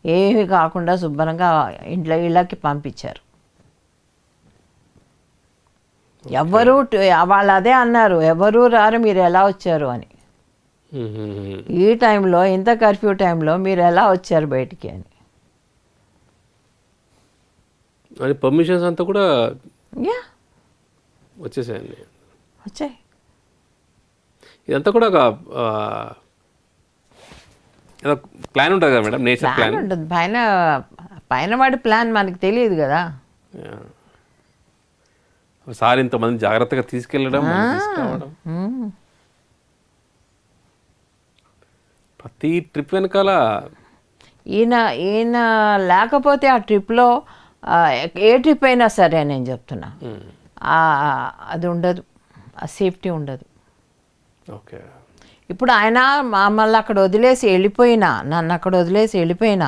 ఏమీ కాకుండా శుభ్రంగా ఇళ్ళకి పంపించారు. ఎవరు వాళ్ళు అదే అన్నారు, ఎవరు రారు, మీరు ఎలా వచ్చారు అని. ఈ టైంలో, ఇంత కర్ఫ్యూ టైంలో మీరు ఎలా వచ్చారు బయటికి అని. అది పర్మిషన్స్ అంతా కూడా వచ్చేసాయండి. వచ్చాయి. ఇదంతా కూడా ఒక ప్లాన్ ఉంటుంది కదా మేడం, నేచర్ ప్లాన్ ఉంటుంది. పైన వాడి ప్లాన్ మనకి తెలియదు కదా. సార్ ఇంతమంది జాగ్రత్తగా తీసుకెళ్ళడం, తీసుకురావడం, ప్రతి ట్రిప్ వెనకాల ఈయన లేకపోతే ఆ ట్రిప్లో ఏ ట్రిప్ అయినా సరే నేను చెప్తున్నా అది ఉండదు, ఆ సేఫ్టీ ఉండదు. ఓకే. ఇప్పుడు ఆయన మమ్మల్ని అక్కడ వదిలేసి వెళ్ళిపోయినా, నన్ను అక్కడ వదిలేసి వెళ్ళిపోయినా,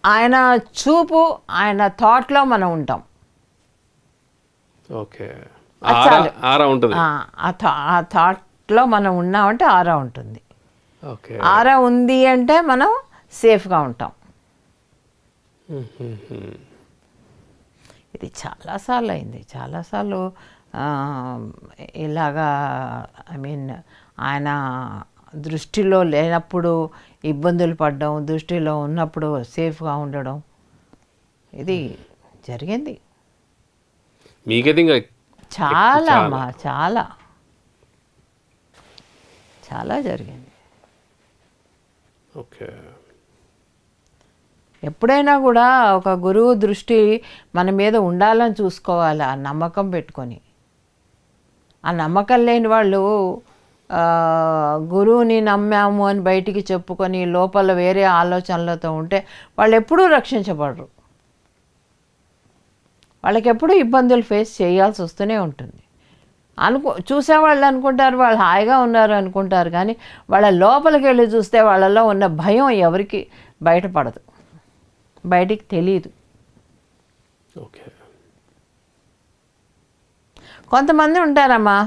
ఆయన చూపు, ఆయన థాట్లో మనం ఉంటాం. ఓకే. ఆ థాట్లో మనం ఉన్నామంటే ఆరా ఉంటుంది. ఓకే. ఆరా ఉంది అంటే మనం సేఫ్గా ఉంటాం. ఇది చాలాసార్లు అయింది, చాలాసార్లు ఇలాగా. ఆయన దృష్టిలో లేనప్పుడు ఇబ్బందులు పడడం, దృష్టిలో ఉన్నప్పుడు సేఫ్గా ఉండడం, ఇది జరిగింది. మీకైతే ఇంకా చాలా చాలా చాలా జరిగింది. ఓకే. ఎప్పుడైనా కూడా ఒక గురువు దృష్టి మన మీద ఉండాలని చూసుకోవాలి, ఆ నమ్మకం పెట్టుకొని. ఆ నమ్మకం లేని వాళ్ళు గురువుని నమ్మాము అని బయటికి చెప్పుకొని లోపల వేరే ఆలోచనలతో ఉంటే వాళ్ళు ఎప్పుడూ రక్షించబడరు. వాళ్ళకి ఎప్పుడూ ఇబ్బందులు ఫేస్ చేయాల్సి వస్తూనే ఉంటుంది. చూసేవాళ్ళు అనుకుంటారు వాళ్ళు హాయిగా ఉన్నారు అనుకుంటారు, కానీ వాళ్ళ లోపలికి వెళ్ళి చూస్తే వాళ్ళలో ఉన్న భయం ఎవరికి బయటపడదు, బయటికి తెలియదు. ఓకే. కొంతమంది ఉంటారమ్మా,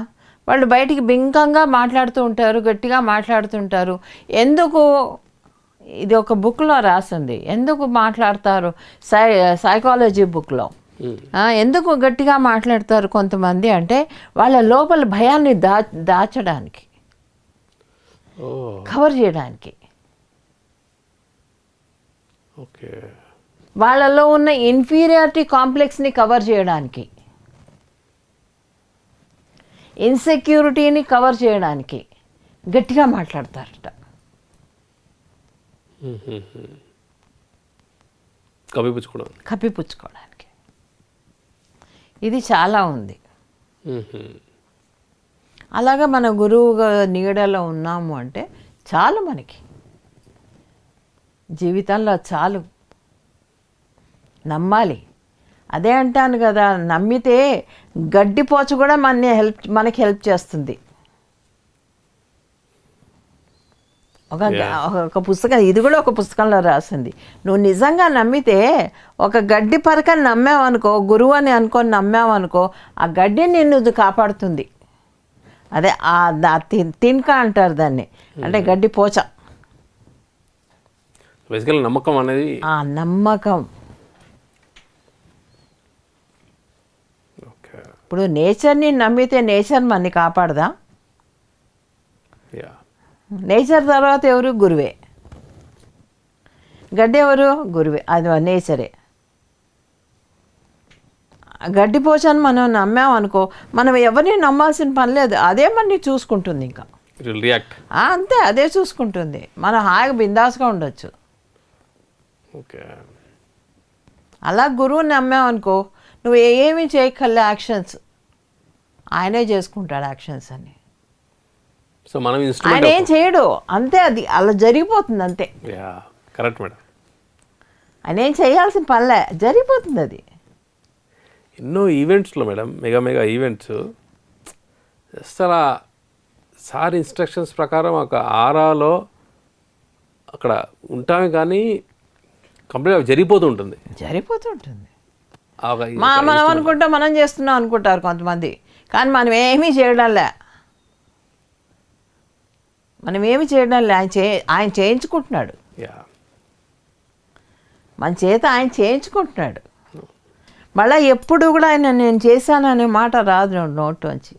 వాళ్ళు బయటికి బింకంగా మాట్లాడుతూ ఉంటారు, గట్టిగా మాట్లాడుతుంటారు. ఎందుకు? ఇది ఒక బుక్లో రాసింది, ఎందుకు మాట్లాడతారు, సైకాలజీ బుక్లో. ఎందుకు గట్టిగా మాట్లాడతారు కొంతమంది అంటే వాళ్ళ లోపల భయాన్ని దాచడానికి, కవర్ చేయడానికి, ఓకే, వాళ్ళలో ఉన్న ఇన్ఫీరియారిటీ కాంప్లెక్స్ని కవర్ చేయడానికి, ఇన్సెక్యూరిటీని కవర్ చేయడానికి గట్టిగా మాట్లాడతారట. కప్పిపుచ్చుకోవడానికి. ఇది చాలా ఉంది. అలాగా మన గురువుగా నీడలో ఉన్నాము అంటే చాలు, మనకి జీవితంలో చాలు. నమ్మాలి. అదే అంటాను కదా, నమ్మితే గడ్డిపోచ కూడా మనకి హెల్ప్ చేస్తుంది. ఒక పుస్తకం, ఇది కూడా ఒక పుస్తకంలో రాసింది. నువ్వు నిజంగా నమ్మితే ఒక గడ్డి పరకని నమ్మావనుకో, గురువు అని అనుకొని నమ్మావనుకో, ఆ గడ్డి నిన్ను కాపాడుతుంది. అదే తిన్క అంటారు దాన్ని, అంటే గడ్డి పోచ. నమ్మకం అనేది, ఆ నమ్మకం. ఇప్పుడు నేచర్ని నమ్మితే నేచర్ మనని కాపాడదా? నేచర్ తర్వాత ఎవరు? గురువే. గడ్డి ఎవరు? గురువే. అది నేచరే. గడ్డిపోచని మనం నమ్మామనుకో, మనం ఎవరిని నమ్మాల్సిన పని లేదు, అదే మనని చూసుకుంటుంది. ఇంకా అంతే, అదే చూసుకుంటుంది. మనం హాయిగా బిందాస్గా ఉండొచ్చు. అలా గురువుని నమ్మామనుకో, నువ్వు ఏమీ చేయక్కర్లే, యాక్షన్స్ ఆయనే చేసుకుంటాడు. యాక్షన్స్ అని ఆయన ఏం చేయడు, అంతే, అది అలా జరిగిపోతుంది అంతే. Correct madam. ఆయన ఏం చేయాల్సిన పనిలే, జరిగిపోతుంది అది. ఎన్నో ఈవెంట్స్లో మేడం, మెగా ఈవెంట్స్ అసలు సార్ ఇన్స్ట్రక్షన్స్ ప్రకారం ఒక ఆరాలో అక్కడ ఉంటామే, కానీ కంప్లీట్గా జరిగిపోతుంటుంది. మనం అనుకుంటాం మనం చేస్తున్నాం అనుకుంటారు కొంతమంది, కానీ మనం ఏమీ చేయడంలే. ఆయన చేయించుకుంటున్నాడు. మన చేత ఆయన చేయించుకుంటున్నాడు. మళ్ళీ ఎప్పుడు కూడా ఆయన నేను చేశాను అనే మాట రాదు నోట్లోంచి.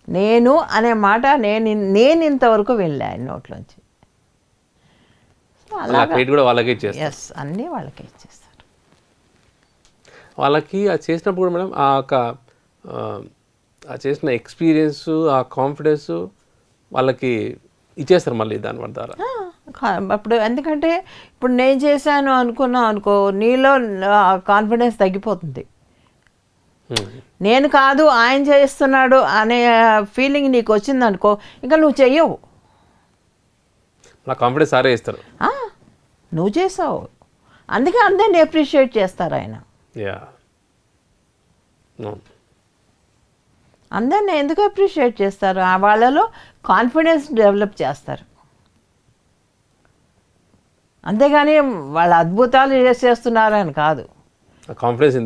నేను అనే మాట నేను ఇంతవరకు వెళ్ళా ఆయన నోట్లోంచి. అన్నీ వాళ్ళకే ఇచ్చేస్తారు. వాళ్ళకి అది చేసినప్పుడు కూడా మేడం ఆ చేసిన ఎక్స్పీరియన్స్, ఆ కాన్ఫిడెన్స్ వాళ్ళకి ఇచ్చేస్తారు మళ్ళీ దాని ద్వారా. అప్పుడు ఎందుకంటే ఇప్పుడు నేను చేశాను అనుకున్నావు అనుకో, నీలో కాన్ఫిడెన్స్ తగ్గిపోతుంది. నేను కాదు ఆయన చేస్తున్నాడు అనే ఫీలింగ్ నీకు వచ్చిందనుకో, ఇంకా నువ్వు చెయ్యవు. నా కాన్ఫిడెన్స్ సారే ఇస్తారు. నువ్వు చేసావు, అందుకే అందరిని అప్రిషియేట్ చేస్తారు ఆయన. అందరిని ఎందుకు అప్రిషియేట్ చేస్తారు? వాళ్ళలో కాన్ఫిడెన్స్ డెవలప్ చేస్తారు. అంతేగాని వాళ్ళ అద్భుతాలు చేస్తున్నారని కాదు. కాన్ఫిడెన్స్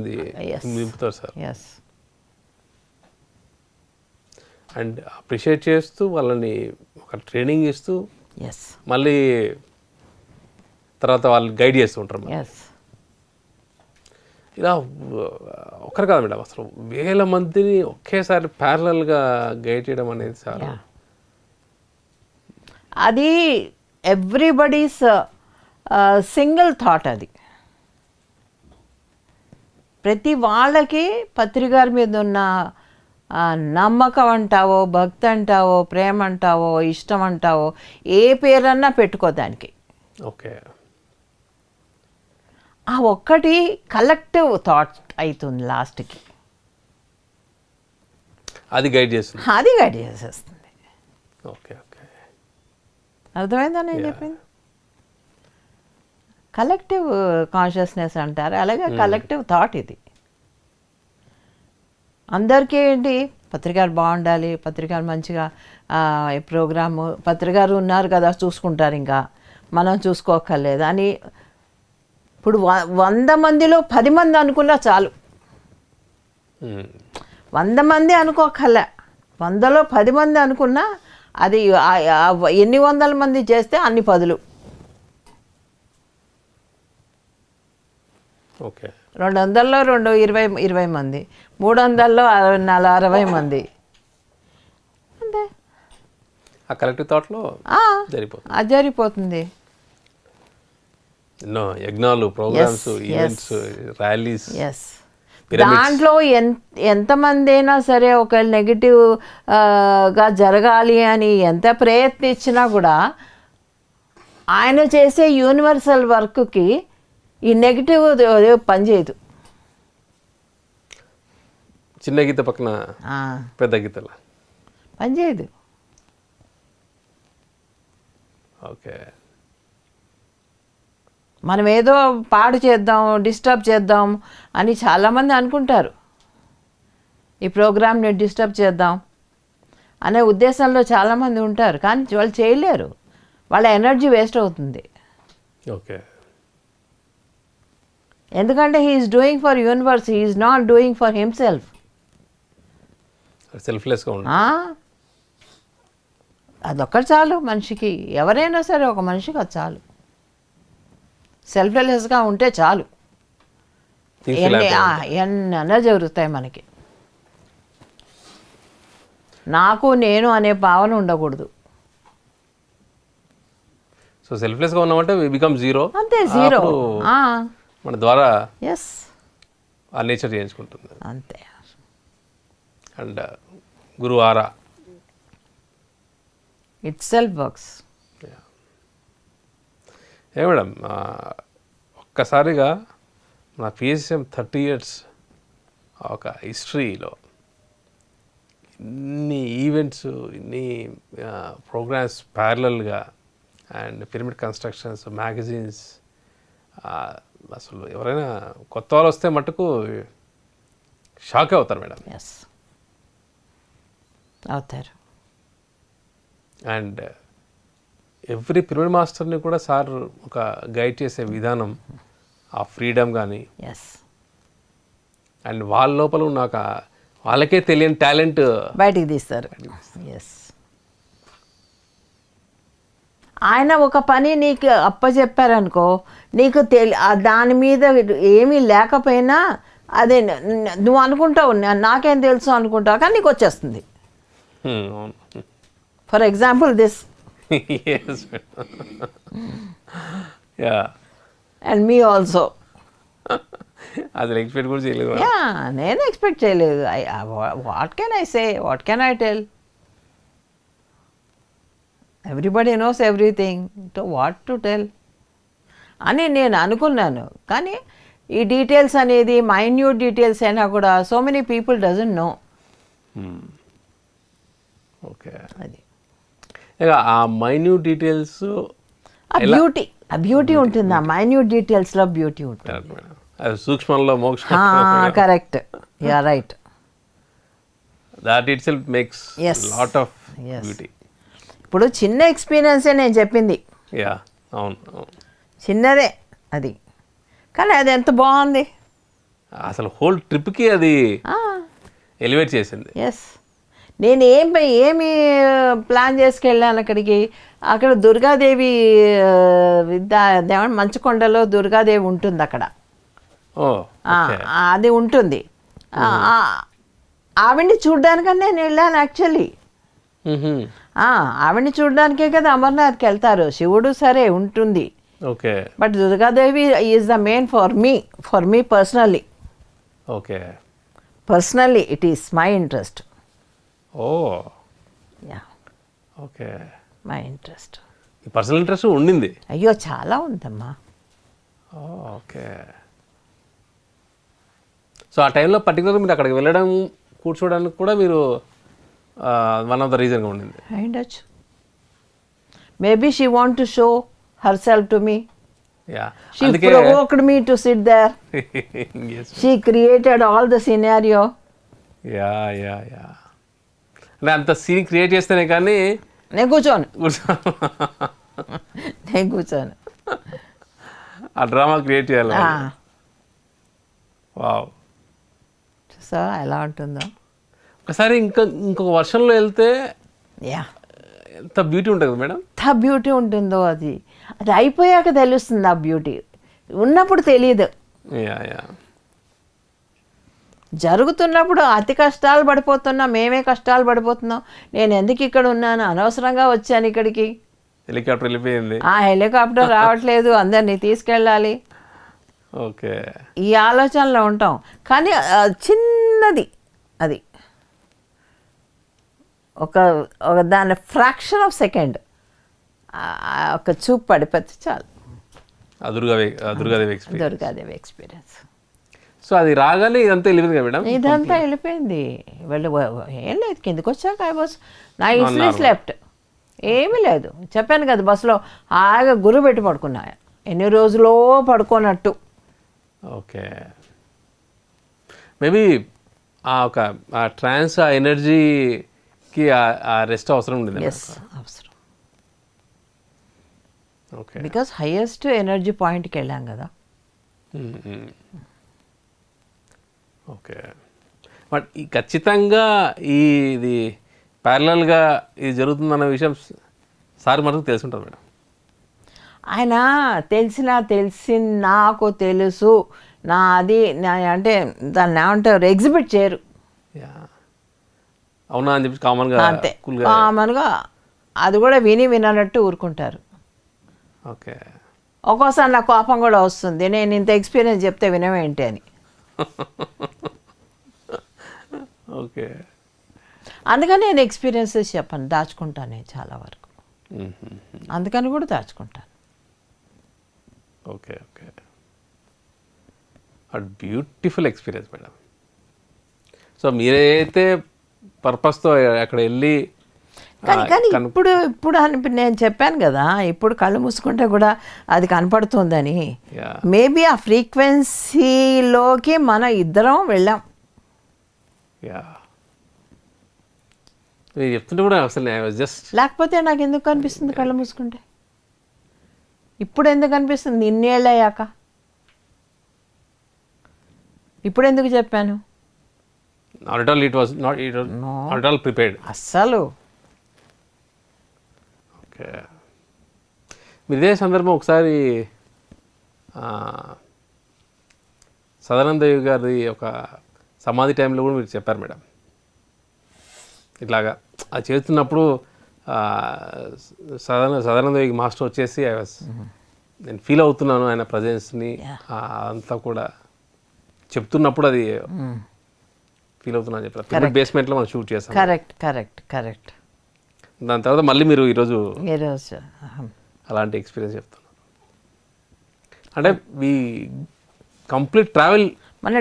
నింపుతారు సార్. అండ్ అప్రిషియేట్ చేస్తూ వాళ్ళని ఒక ట్రైనింగ్ ఇస్తూ మళ్ళీ తర్వాత వాళ్ళు గైడ్ చేస్తూ ఉంటారు. ఇలా ఒక్కరు కాదు మేడం, అసలు వేల మందిని ఒకేసారి ప్యారలల్గా గైడ్ చేయడం అనేది చాలా, అది ఎవ్రీబడీస్ సింగిల్ థాట్. అది ప్రతి వాళ్ళకి పత్రికారి మీద ఉన్న నమ్మకం అంటావో, భక్తి అంటావో, ప్రేమ అంటావో, ఇష్టం అంటావో, ఏ పేరన్నా పెట్టుకో దానికి. ఓకే, ఆ ఒక్కటి కలెక్టివ్ థాట్ అవుతుంది లాస్ట్కి. అది గైడ్ చేసేస్తుంది. ఓకే ఓకే, అర్థమైందా నేను చెప్పింది? కలెక్టివ్ కాన్షియస్నెస్ అంటారు, అలాగే కలెక్టివ్ థాట్ ఇది. అందరికీ ఏంటి, పత్రికారు బాగుండాలి, పత్రికారు మంచిగా ప్రోగ్రాము, పత్రికారు ఉన్నారు కదా చూసుకుంటారు, ఇంకా మనం చూసుకోక్కర్లేదు అని. ఇప్పుడు 100 మందిలో 10 మంది అనుకున్నా చాలు. 100 మంది అనుకోకల్లా, 100లో 10 మంది అనుకున్నా అది ఎన్ని వందల మంది చేస్తే అన్ని 10లు. ఓకే 200లో 20 మంది, 300లో 60 మంది, అంతే. ఆ కలెక్టివ్ థాట్లో ఆ, జరిగిపోతుంది. అది జరిగిపోతుంది. ఎన్నో యజ్ఞాలు, programmes, Yes, events, rallies, yes. దాంట్లో ఎంతమంది అయినా సరే ఒక నెగిటివ్గా జరగాలి అని ఎంత ప్రయత్నించినా కూడా ఆయన చేసే యూనివర్సల్ వర్క్కి ఈ నెగిటివ్ పనిచేయదు. చిన్న గీత పక్కన పెద్ద గీతల పనిచేయదు. ఓకే. మనం ఏదో పాడు చేద్దాం, డిస్టర్బ్ చేద్దాం అని చాలామంది అనుకుంటారు. ఈ ప్రోగ్రామ్ని డిస్టర్బ్ చేద్దాం అనే ఉద్దేశంలో చాలామంది ఉంటారు, కానీ వాళ్ళు చేయలేరు. వాళ్ళ ఎనర్జీ వేస్ట్ అవుతుంది. ఓకే. ఎందుకంటే he's doing for universe, he's not doing for himself. సెల్ఫ్లెస్గా ఉండి అదొక్కటి చాలు మనిషికి. ఎవరైనా సరే ఒక మనిషికి అది చాలు. సెల్ఫ్లెస్గా ఉంటే చాలు. ఎన్నైనా జరుగుతాయి మనకి. నాకు నేను అనే భావన ఉండకూడదు. సో సెల్ఫ్లెస్గా ఉన్నామంటే వి బికమ్ జీరో. అంతే, జీరో. మన ద్వారా ఎస్, ఆ నేచర్ చేయించుకుంటుంది. అంతే. And Guru aura it self works. A madam, ఒక్కసారిగా మన పిఎస్ఎం 30 years ఒక హిస్టరీలో ఇన్ని ఈవెంట్స్, ఇన్ని ప్రోగ్రామ్స్ ప్యారలల్గా, అండ్ పిరమిడ్ కన్స్ట్రక్షన్స్, మ్యాగజైన్స్, అసలు ఎవరైనా కొత్త వాళ్ళు వస్తే మటుకు షాక్ అవుతారు మేడం. ఎస్, అవుతారు. అండ్ ఎవ్రీ పిరమిడ్ మాస్టర్ని కూడా సార్ ఒక గైడ్ చేసే విధానం, ఆ ఫ్రీడమ్ కానీ, ఎస్, అండ్ వాళ్ళ లోపల ఉన్న ఒక వాళ్ళకే తెలియని టాలెంట్ బయటికి తీస్తారు. ఎస్. ఆయన ఒక పని నీకు అప్పచెప్పారనుకో, నీకు దాని మీద ఏమీ లేకపోయినా అదే నువ్వు అనుకుంటావు, నాకేం తెలుసు అనుకుంటావు, కానీ నీకు వచ్చేస్తుంది. For example this. And me also. అసలు ఎక్స్పెక్ట్ కూడా చేయలేదు. నేను ఎక్స్పెక్ట్ చేయలేదు. What can I say, what can I tell? Everybody knows everything, so what to tell అని నేను అనుకున్నాను. కానీ ఈ డీటెయిల్స్ అనేది మైన్యూట్ డీటెయిల్స్ అయినా కూడా so many people doesn't know. Okay. అది ఆ మైన్యూట్ డీటెయిల్స్, ఆ బ్యూటీ ఉంటుంది. ఆ మైన్యూట్ డీటెయిల్స్లో బ్యూటీ ఉంటుంది. సూక్ష్మంలో మోక్షం. Correct, yeah right. That it self makes lot of beauty. ఇప్పుడు చిన్న ఎక్స్పీరియన్సే నేను చెప్పింది. యా, అవును, చిన్నదే అది, కానీ అది ఎంత బాగుంది. అసలు హోల్ ట్రిప్కి అది ఎలివేట్ చేసింది. ఎస్. నేను ఏమి ప్లాన్ చేసుకెళ్ళాను అక్కడికి. అక్కడ దుర్గాదేవి మంచుకొండలో దుర్గాదేవి ఉంటుంది అక్కడ. అది ఉంటుంది. ఆవిడ్ని చూడ్డానికని నేను వెళ్ళాను యాక్చువల్లీ. ఆవిడ్ని చూడడానికే కదా అమర్నాథ్కి వెళ్తారు. శివుడు సరే ఉంటుంది, okay, but Durgadevi is the main for me personally. Okay, personally it is my interest. Oh, yeah, okay. My interest, personal interest ఉండింది. అయ్యో చాలా ఉందమ్మా. ఓకే. సో ఆ టైంలో పర్టికులర్గా మీరు అక్కడికి వెళ్ళడం, కూర్చోవడానికి కూడా మీరు వన్ ఆఫ్ ద రీజన్గా ఉండింది. అయ్యుండొచ్చు. Maybe she want to show herself to me. Yeah. She provoked me to sit there. Yes. She created all the scenario. Yeah. అంటే అంత సీన్ క్రియేట్ చేస్తేనే కానీ నేను కూర్చోను. ఆ డ్రామా క్రియేట్ చేయాలి. వావ్, చూసా ఎలా ఉంటుందో. ఒకసారి ఇంకొక వర్షంలో వెళ్తే యా, ఎంత బ్యూటీ ఉంటుంది కదా మేడం. ఎంత బ్యూటీ ఉంటుందో. అది అయిపోయాక తెలుస్తుంది ఆ బ్యూటీ. ఉన్నప్పుడు తెలియదు. యా యా జరుగుతున్నప్పుడు అతి కష్టాలు పడిపోతున్నాం, మేమే కష్టాలు పడిపోతున్నాం. నేను ఎందుకు ఇక్కడ ఉన్నాను, అనవసరంగా వచ్చాను ఇక్కడికి, హెలికాప్టర్ వెళ్ళిపోయింది. ఆ హెలికాప్టర్ రావట్లేదు, అందరినీ తీసుకెళ్ళాలి, ఓకే ఈ ఆలోచనలో ఉంటాం. కానీ చిన్నది అది ఒక ఒక దాని ఫ్రాక్షన్ ఆఫ్ సెకండ్ ఒక చూపు పడిపోతే చాలు. Durgadevi experience. Durgadevi experience. So అది రాగానే ఇదంతా వెళ్ళింది కదా మేడం. ఇదంతా వెళ్ళిపోయింది. వాళ్ళు ఏం లేదు, కిందకి వచ్చాక నా ఇస్లీ స్లెప్ట్, ఏమీ లేదు. చెప్పాను కదా బస్సులో హాయిగా గురు పెట్టి పడుకున్నా, ఎన్ని రోజులో పడుకోనట్టు. ఓకే మేబీ ఒక ట్రాన్స్ ఆ ఎనర్జీకి ఆ రెస్ట్ అవసరం ఉండేది. ఎస్, అవసరం. ఓకే బికాస్ హైయెస్ట్ ఎనర్జీ పాయింట్కి వెళ్ళాం కదా. ఓకే బట్ ఈ ఖచ్చితంగా ఇది ప్యారలల్గా ఇది జరుగుతుందన్న విషయం సార్ మనకు తెలుసుంటుంది మేడం. ఆయన నాకు తెలుసు నాది అంటే దాన్ని ఏమంటారు, ఎగ్జిబిట్ చేయరు. యా అవునా అని చెప్పి కామన్గా అంతే, కామన్గా అది కూడా వినట్టు ఊరుకుంటారు. ఓకే ఒక్కోసారి నాకు కోపం కూడా వస్తుంది, నేను ఇంత ఎక్స్పీరియన్స్ చెప్తే వినవేంటి అని. ఓకే అందుకని నేను ఎక్స్పీరియన్సెస్ చెప్పాను, దాచుకుంటాను నేను చాలా వరకు. అందుకని కూడా దాచుకుంటాను. Okay okay beautiful experience madam. So మీరైతే పర్పస్తో అక్కడ వెళ్ళి కానీ ఇప్పుడు నేను చెప్పాను కదా, ఇప్పుడు కళ్ళు మూసుకుంటే కూడా అది కనపడుతుందని. మేబీ ఆ ఫ్రీక్వెన్సీలోకి మన ఇద్దరం వెళ్ళాం. యా మీరు చెప్తుంటే కూడా అసలు జస్ట్, లేకపోతే నాకు ఎందుకు అనిపిస్తుంది కళ్ళు మూసుకుంటే, ఇప్పుడు ఎందుకు అనిపిస్తుంది ఇన్నేళ్ళు అయ్యాక, ఇప్పుడు ఎందుకు చెప్పాను? నాట్ ఆల్ ప్రిపేర్డ్ అస్సలు. ఓకే మీరు ఇదే సందర్భం ఒకసారి సదానందయ్య గారి ఒక సమాధి టైంలో కూడా మీరు చెప్పారు మేడం. ఇట్లాగా అది చేస్తున్నప్పుడు సదానందయ్య మాస్టర్ వచ్చేసి నేను ఫీల్ అవుతున్నాను ఆయన ప్రజెన్స్ని అంతా కూడా చెప్తున్నప్పుడు అది ఫీల్ అవుతున్నాను చెప్పారు. బేస్మెంట్లో మనం షూట్ చేస్తాం. కరెక్ట్. దాని తర్వాత మళ్ళీ మీరు ఈరోజు అలాంటి ఎక్స్పీరియన్స్ చెప్తున్నారు అంటే మీ కంప్లీట్ ట్రావెల్ మనం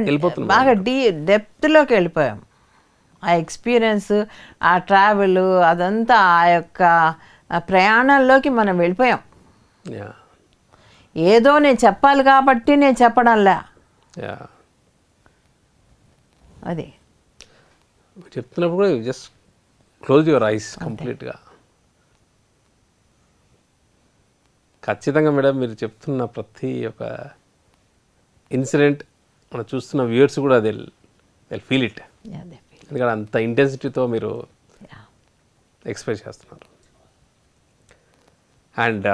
బాగా డెప్త్లోకి వెళ్ళిపోయాం. ఆ ఎక్స్పీరియన్స్, ఆ ట్రావెల్, అదంతా ఆ యొక్క ప్రయాణంలోకి మనం వెళ్ళిపోయాం. ఏదో నేను చెప్పాలి కాబట్టి నేను చెప్పడంలే, అది చెప్తున్నప్పుడు జస్ట్ క్లోజ్ యువర్ ఐస్ కంప్లీట్గా. ఖచ్చితంగా మేడం మీరు చెప్తున్న ప్రతి ఒక్క ఇన్సిడెంట్ మనం చూస్తున్న వ్యూవర్స్ కూడా దే ఫీల్ ఇట్. ఎందుకంటే అంత ఇంటెన్సిటీతో మీరు ఎక్స్ప్రెస్ చేస్తున్నారు. అండ్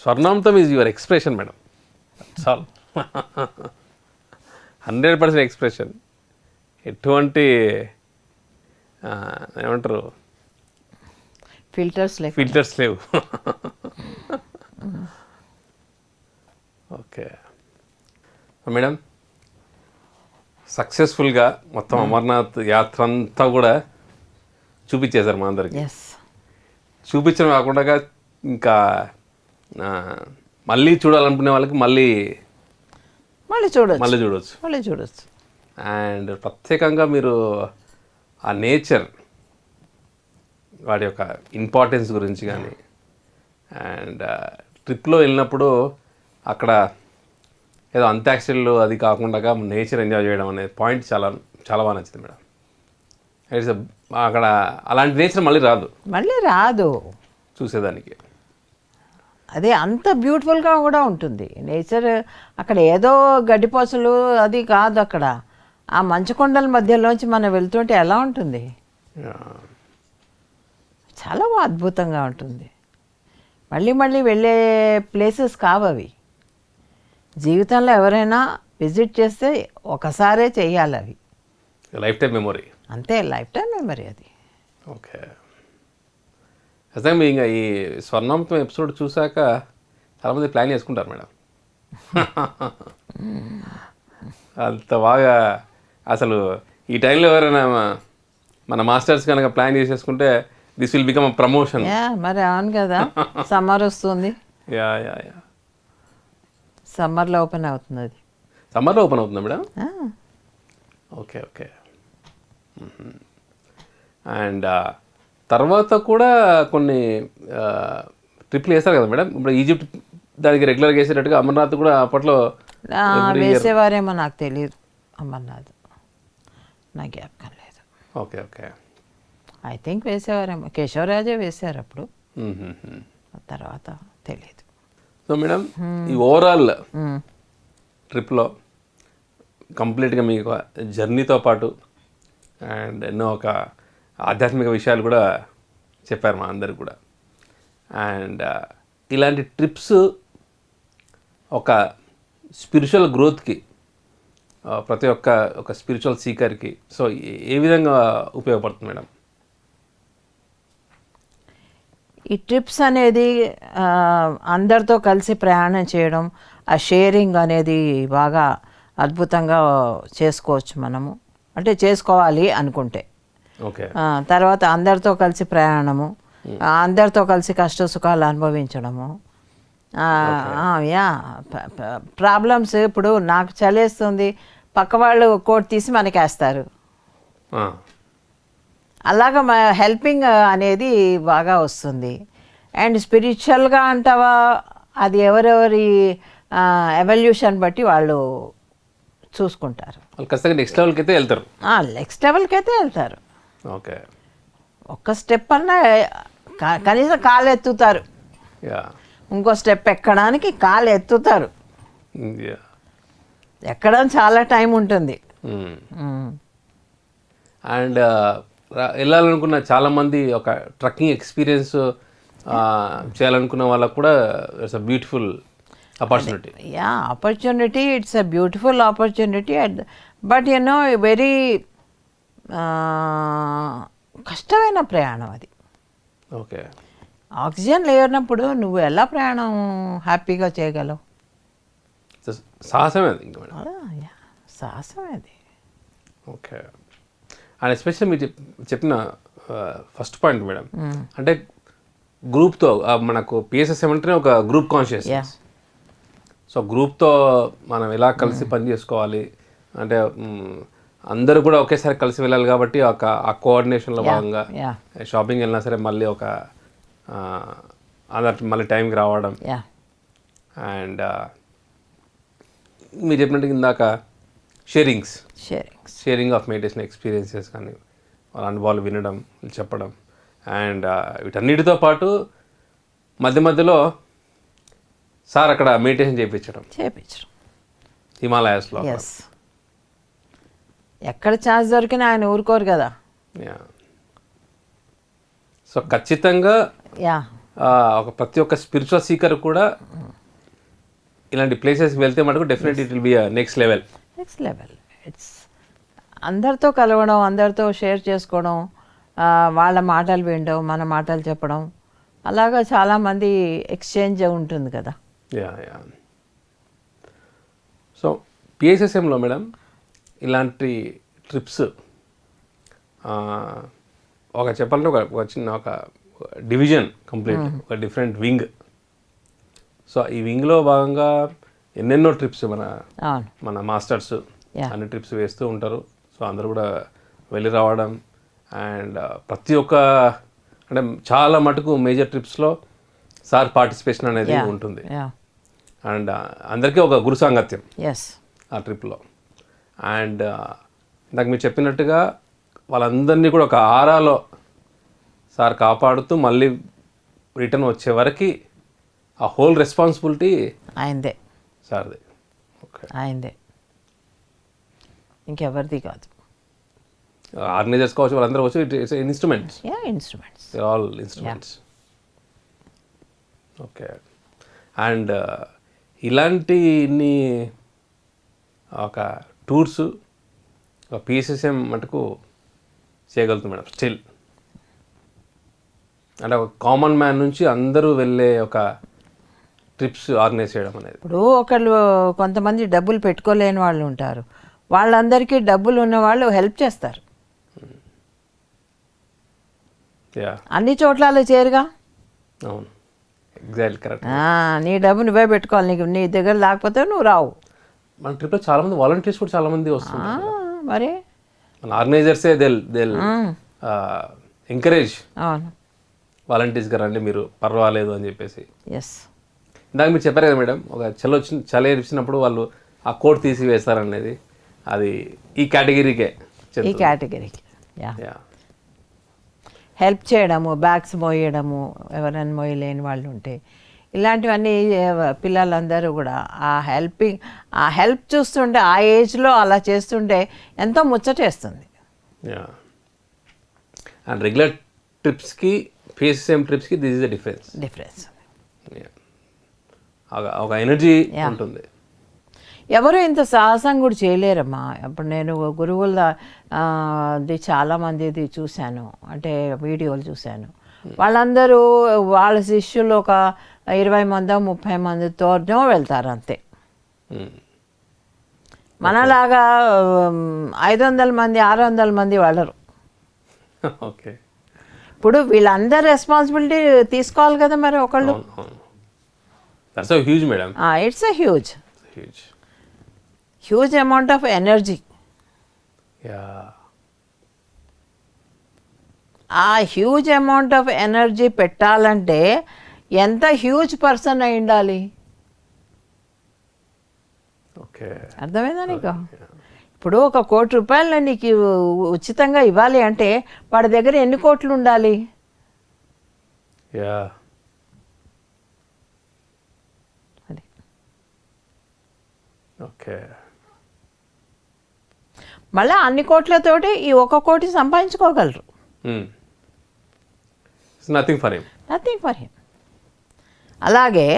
స్వర్ణాంతం ఈజ్ యువర్ ఎక్స్ప్రెషన్ మేడం. చాలు 100% ఎక్స్ప్రెషన్. ఎటువంటి ఏమంటారు ఫిల్టర్స్ లేవు. ఓకే మేడం, సక్సెస్ఫుల్గా మొత్తం అమర్నాథ్ యాత్ర అంతా కూడా చూపించేశారు మా అందరికి. చూపించడం కాకుండా ఇంకా మళ్ళీ చూడాలనుకునే వాళ్ళకి మళ్ళీ చూడొచ్చు. అండ్ ప్రత్యేకంగా మీరు ఆ నేచర్ వాటి యొక్క ఇంపార్టెన్స్ గురించి కానీ, అండ్ ట్రిప్లో వెళ్ళినప్పుడు అక్కడ ఏదో అంత్యాక్షరిలో అది కాకుండా నేచర్ ఎంజాయ్ చేయడం అనే పాయింట్ చాలా చాలా బాగా నచ్చింది మేడం. ఇట్స్ అక్కడ అలాంటి నేచర్ మళ్ళీ రాదు చూసేదానికి. అదే అంత బ్యూటిఫుల్గా కూడా ఉంటుంది నేచర్. అక్కడ ఏదో గడ్డిపోసలు అది కాదు, అక్కడ ఆ మంచుకొండల మధ్యలోంచి మనం వెళ్తుంటే ఎలా ఉంటుంది, చాలా అద్భుతంగా ఉంటుంది. మళ్ళీ వెళ్ళే ప్లేసెస్ కావవి. జీవితంలో ఎవరైనా విజిట్ చేస్తే ఒకసారే చెయ్యాలి అవి, లైఫ్ టైం మెమొరీ. అంతే, లైఫ్ టైం మెమరీ అది. ఓకే. ఖచ్చితంగా మీ ఇంకా ఈ స్వర్ణామృతం ఎపిసోడ్ చూసాక చాలామంది ప్లాన్ చేసుకుంటారు మేడం. అంత బాగా అసలు ఈ టైంలో ఎవరైనా మన మాస్టర్స్ కనుక ప్లాన్ చేసేసుకుంటే this will become a promotion. Yeah, మరి అవును కదా. సమ్మర్ వస్తుంది, యా యా యా సమ్మర్లో ఓపెన్ అవుతుంది అది. సమ్మర్లో ఓపెన్ అవుతుందా మేడం? ఆ, ఓకే ఓకే. అండ్ తర్వాత కూడా కొన్ని ట్రిప్లు వేస్తారు కదా మేడం. ఇప్పుడు ఈజిప్ట్ దానికి రెగ్యులర్గా వేసేటట్టుగా అమర్నాథ్ కూడా అప్పట్లో వేసేవారేమో నాకు తెలియదు అమర్నాథ్, నా జ్ఞాపకం లేదు. Okay okay. ఐ థింక్ వేసేవారేమో, కేశవరాజే వేశారు అప్పుడు, ఆ తర్వాత తెలియదు. సో మేడం ఈ ఓవరాల్ ట్రిప్లో కంప్లీట్గా మీకు జర్నీతో పాటు అండ్ ఎన్నో ఒక ఆధ్యాత్మిక విషయాలు కూడా చెప్పారు మా అందరికి కూడా. అండ్ ఇలాంటి ట్రిప్స్ ఒక స్పిరిచువల్ గ్రోత్కి ప్రతి ఒక్క ఒక స్పిరిచువల్ సీకర్కి సో ఏ విధంగా ఉపయోగపడుతుంది మేడం? ఈ ట్రిప్స్ అనేది అందరితో కలిసి ప్రయాణం చేయడం, ఆ షేరింగ్ అనేది బాగా అద్భుతంగా చేసుకోవచ్చు మనము, అంటే చేసుకోవాలి అనుకుంటే. ఓకే. తర్వాత అందరితో కలిసి ప్రయాణము, అందరితో కలిసి కష్ట సుఖాలు అనుభవించడము. యా, ప్రాబ్లమ్స్, ఇప్పుడు నాకు చలేస్తుంది, పక్క వాళ్ళు కోట్ తీసి మనకి వేస్తారు, అలాగా హెల్పింగ్ అనేది బాగా వస్తుంది. అండ్ స్పిరిచువల్గా అంటావా, అది ఎవరెవరి ఎవల్యూషన్ బట్టి వాళ్ళు చూసుకుంటారు. వాళ్ళు ఖచ్చితంగా నెక్స్ట్ లెవెల్కి అయితే వెళ్తారు. నెక్స్ట్ లెవెల్కి అయితే వెళ్తారు. ఓకే. ఒక్క స్టెప్ అన్నా కనీసం కాలు ఎత్తుతారు, ఇంకో స్టెప్ ఎక్కడానికి కాలు ఎత్తుతారు. ఎక్కడం చాలా టైం ఉంటుంది. అండ్ వెళ్ళాలనుకున్న చాలామంది ఒక ట్రక్కింగ్ ఎక్స్పీరియన్స్ చేయాలనుకున్న వాళ్ళకు కూడా it's a beautiful opportunity. Yeah, opportunity, it's a beautiful opportunity. But you know very కష్టమైన ప్రయాణం అది. ఓకే. ఆక్సిజన్ లేనప్పుడు నువ్వు ఎలా ప్రయాణం హ్యాపీగా చేయగలవు? సాహసమే అది ఇంకా మేడం. సాహసమే అది. ఓకే. అండ్ ఎస్పెషల్లీ మీరు చెప్పిన ఫస్ట్ పాయింట్ మేడం, అంటే గ్రూప్తో మనకు పిఎస్ఎస్ ఏమంటేనే ఒక గ్రూప్ కాన్షియస్నెస్. సో గ్రూప్తో మనం ఎలా కలిసి పని చేసుకోవాలి అంటే అందరూ కూడా ఒకేసారి కలిసి వెళ్ళాలి కాబట్టి ఆ కోఆర్డినేషన్లో భాగంగా షాపింగ్ వెళ్ళినా సరే మళ్ళీ ఒక అందరు మళ్ళీ టైంకి రావడం. అండ్ మీరు చెప్పినట్టు ఇందాక షేరింగ్ ఆఫ్ మెడిటేషన్ ఎక్స్పీరియన్సెస్ కానీ వాళ్ళ అనుభవాలు వినడం, చెప్పడం. అండ్ వీటన్నిటితో పాటు మధ్య మధ్యలో సార్ అక్కడ మెడిటేషన్ చేయించడం హిమాలయాస్లో. ఎక్కడ ఛాన్స్ దొరికినా ఆయన ఊరుకోరు కదా. సో ఖచ్చితంగా ఒక ప్రతి ఒక్క స్పిరిచువల్ సీకర్ కూడా ఇలాంటి ప్లేసెస్కి వెళ్తే మటుకు definitely it will be next level. It's అందరితో కలవడం, అందరితో షేర్ చేసుకోవడం, వాళ్ళ మాటలు వినడం, మన మాటలు చెప్పడం, అలాగా చాలామంది ఎక్స్చేంజ్ ఉంటుంది కదా. సో పిఎస్ఎస్ఎంలో మేడం ఇలాంటి ట్రిప్స్ ఒక చెప్పాలంటే ఒక చిన్న ఒక డివిజన్ కంప్లీట్, ఒక డిఫరెంట్ వింగ్. సో ఈ వింగ్లో భాగంగా ఎన్నెన్నో ట్రిప్స్ మన మాస్టర్స్ అన్ని ట్రిప్స్ వేస్తూ ఉంటారు. సో అందరూ కూడా వెళ్ళి రావడం అండ్ ప్రతి ఒక్క అంటే చాలా మటుకు మేజర్ ట్రిప్స్లో సార్ పార్టిసిపేషన్ అనేది ఉంటుంది. అండ్ అందరికీ ఒక గురు సాంగత్యం ఆ ట్రిప్లో. అండ్ ఇందాక మీరు చెప్పినట్టుగా వాళ్ళందరినీ కూడా ఒక ఆరాలో సార్ కాపాడుతూ మళ్ళీ రిటర్న్ వచ్చే వరకు ఆ హోల్ రెస్పాన్సిబిలిటీ ఆయనదే, సార్దే. ఓకే, ఆయనదే, ఇంకెవరిది కాదు. ఆర్గనైజర్స్ కావచ్చు, వాళ్ళందరూ వచ్చి it's instruments, all instruments. Okay. And ఇలాంటి ఇన్ని ఒక టూర్స్ ఒక పిఎస్ఎస్ఎం మటుకు చేయగలుగుతుంది మేడం స్టిల్. అంటే ఒక కామన్ మ్యాన్ నుంచి అందరూ వెళ్ళే ఒక ట్రిప్స్ ఆర్గనైజ్ చేయడం అనేది. ఇప్పుడు ఒకళ్ళు కొంతమంది డబ్బులు పెట్టుకోలేని వాళ్ళు ఉంటారు, వాళ్ళందరికీ డబ్బులు ఉన్న వాళ్ళు హెల్ప్ చేస్తారు. యా అన్ని చోట్ల అలా చేయరుగా. అవును, ఎగ్జాక్ట్లీ కరెక్ట్. నీ డబ్బు నువ్వే పెట్టుకోవాలి, నీకు నీ దగ్గర లేకపోతే నువ్వు రావు. మన ట్రిప్లో చాలామంది వాలంటీర్స్ కూడా చాలామంది వస్తున్నారు. మరి మన ఆర్గనైజర్సే దే ఎంకరేజ్ అవును, వాలంటీర్స్గా రండి మీరు, పర్వాలేదు అని చెప్పేసి. ఎస్. ఇందాక మీరు చెప్పారు కదా మేడం, ఒక చలి వచ్చినప్పుడు వాళ్ళు ఆ కోట్ తీసి వేస్తారనేది, అది ఈ కేటగిరీకే ఈ కేటగిరీకి. యా, యా హెల్ప్ చేయడము, బ్యాగ్స్ మోయడము, ఎవరైనా మోయలేని వాళ్ళు ఉంటే, ఇలాంటివన్నీ పిల్లలందరూ కూడా ఆ హెల్ప్ చూస్తుంటే, ఆ ఏజ్లో అలా చేస్తుంటే ఎంతో ముచ్చటేస్తుంది. యా అండ్ రెగ్యులర్ ట్రిప్స్కి పిఎస్ఎం ట్రిప్స్కి దిస్ ఇస్ ద డిఫరెన్స్. ఒక ఎనర్జీ ఉంటుంది. ఎవరు ఇంత సాహసం కూడా చేయలేరమ్మా. ఇప్పుడు నేను గురువుల చాలామందిది చూశాను, అంటే వీడియోలు చూశాను. వాళ్ళందరూ వాళ్ళ శిష్యులు ఒక 20 మందో 30 మందితో వెళ్తారు అంతే. మనలాగా 500 మంది 600 మంది వెళ్ళరు. ఓకే, ఇప్పుడు వీళ్ళందరూ రెస్పాన్సిబిలిటీ తీసుకోవాలి కదా మరి ఒకళ్ళు. That's so huge madam. It's a huge amount of energy. ఆ హ్యూజ్ అమౌంట్ ఆఫ్ ఎనర్జీ పెట్టాలంటే ఎంత హ్యూజ్ పర్సన్ అయి ఉండాలి. ఓకే, అర్థమైందా నీకు? ఇప్పుడు ఒక ₹1 కోటి నీకు ఉచితంగా ఇవ్వాలి అంటే వాడి దగ్గర ఎన్ని కోట్లు ఉండాలి? యా అది. ఓకే, మళ్ళీ అన్ని కోట్లతోటి ఈ 1 కోటి సంపాదించుకోగలరు. Nothing for him. Nothing for him. అలాగే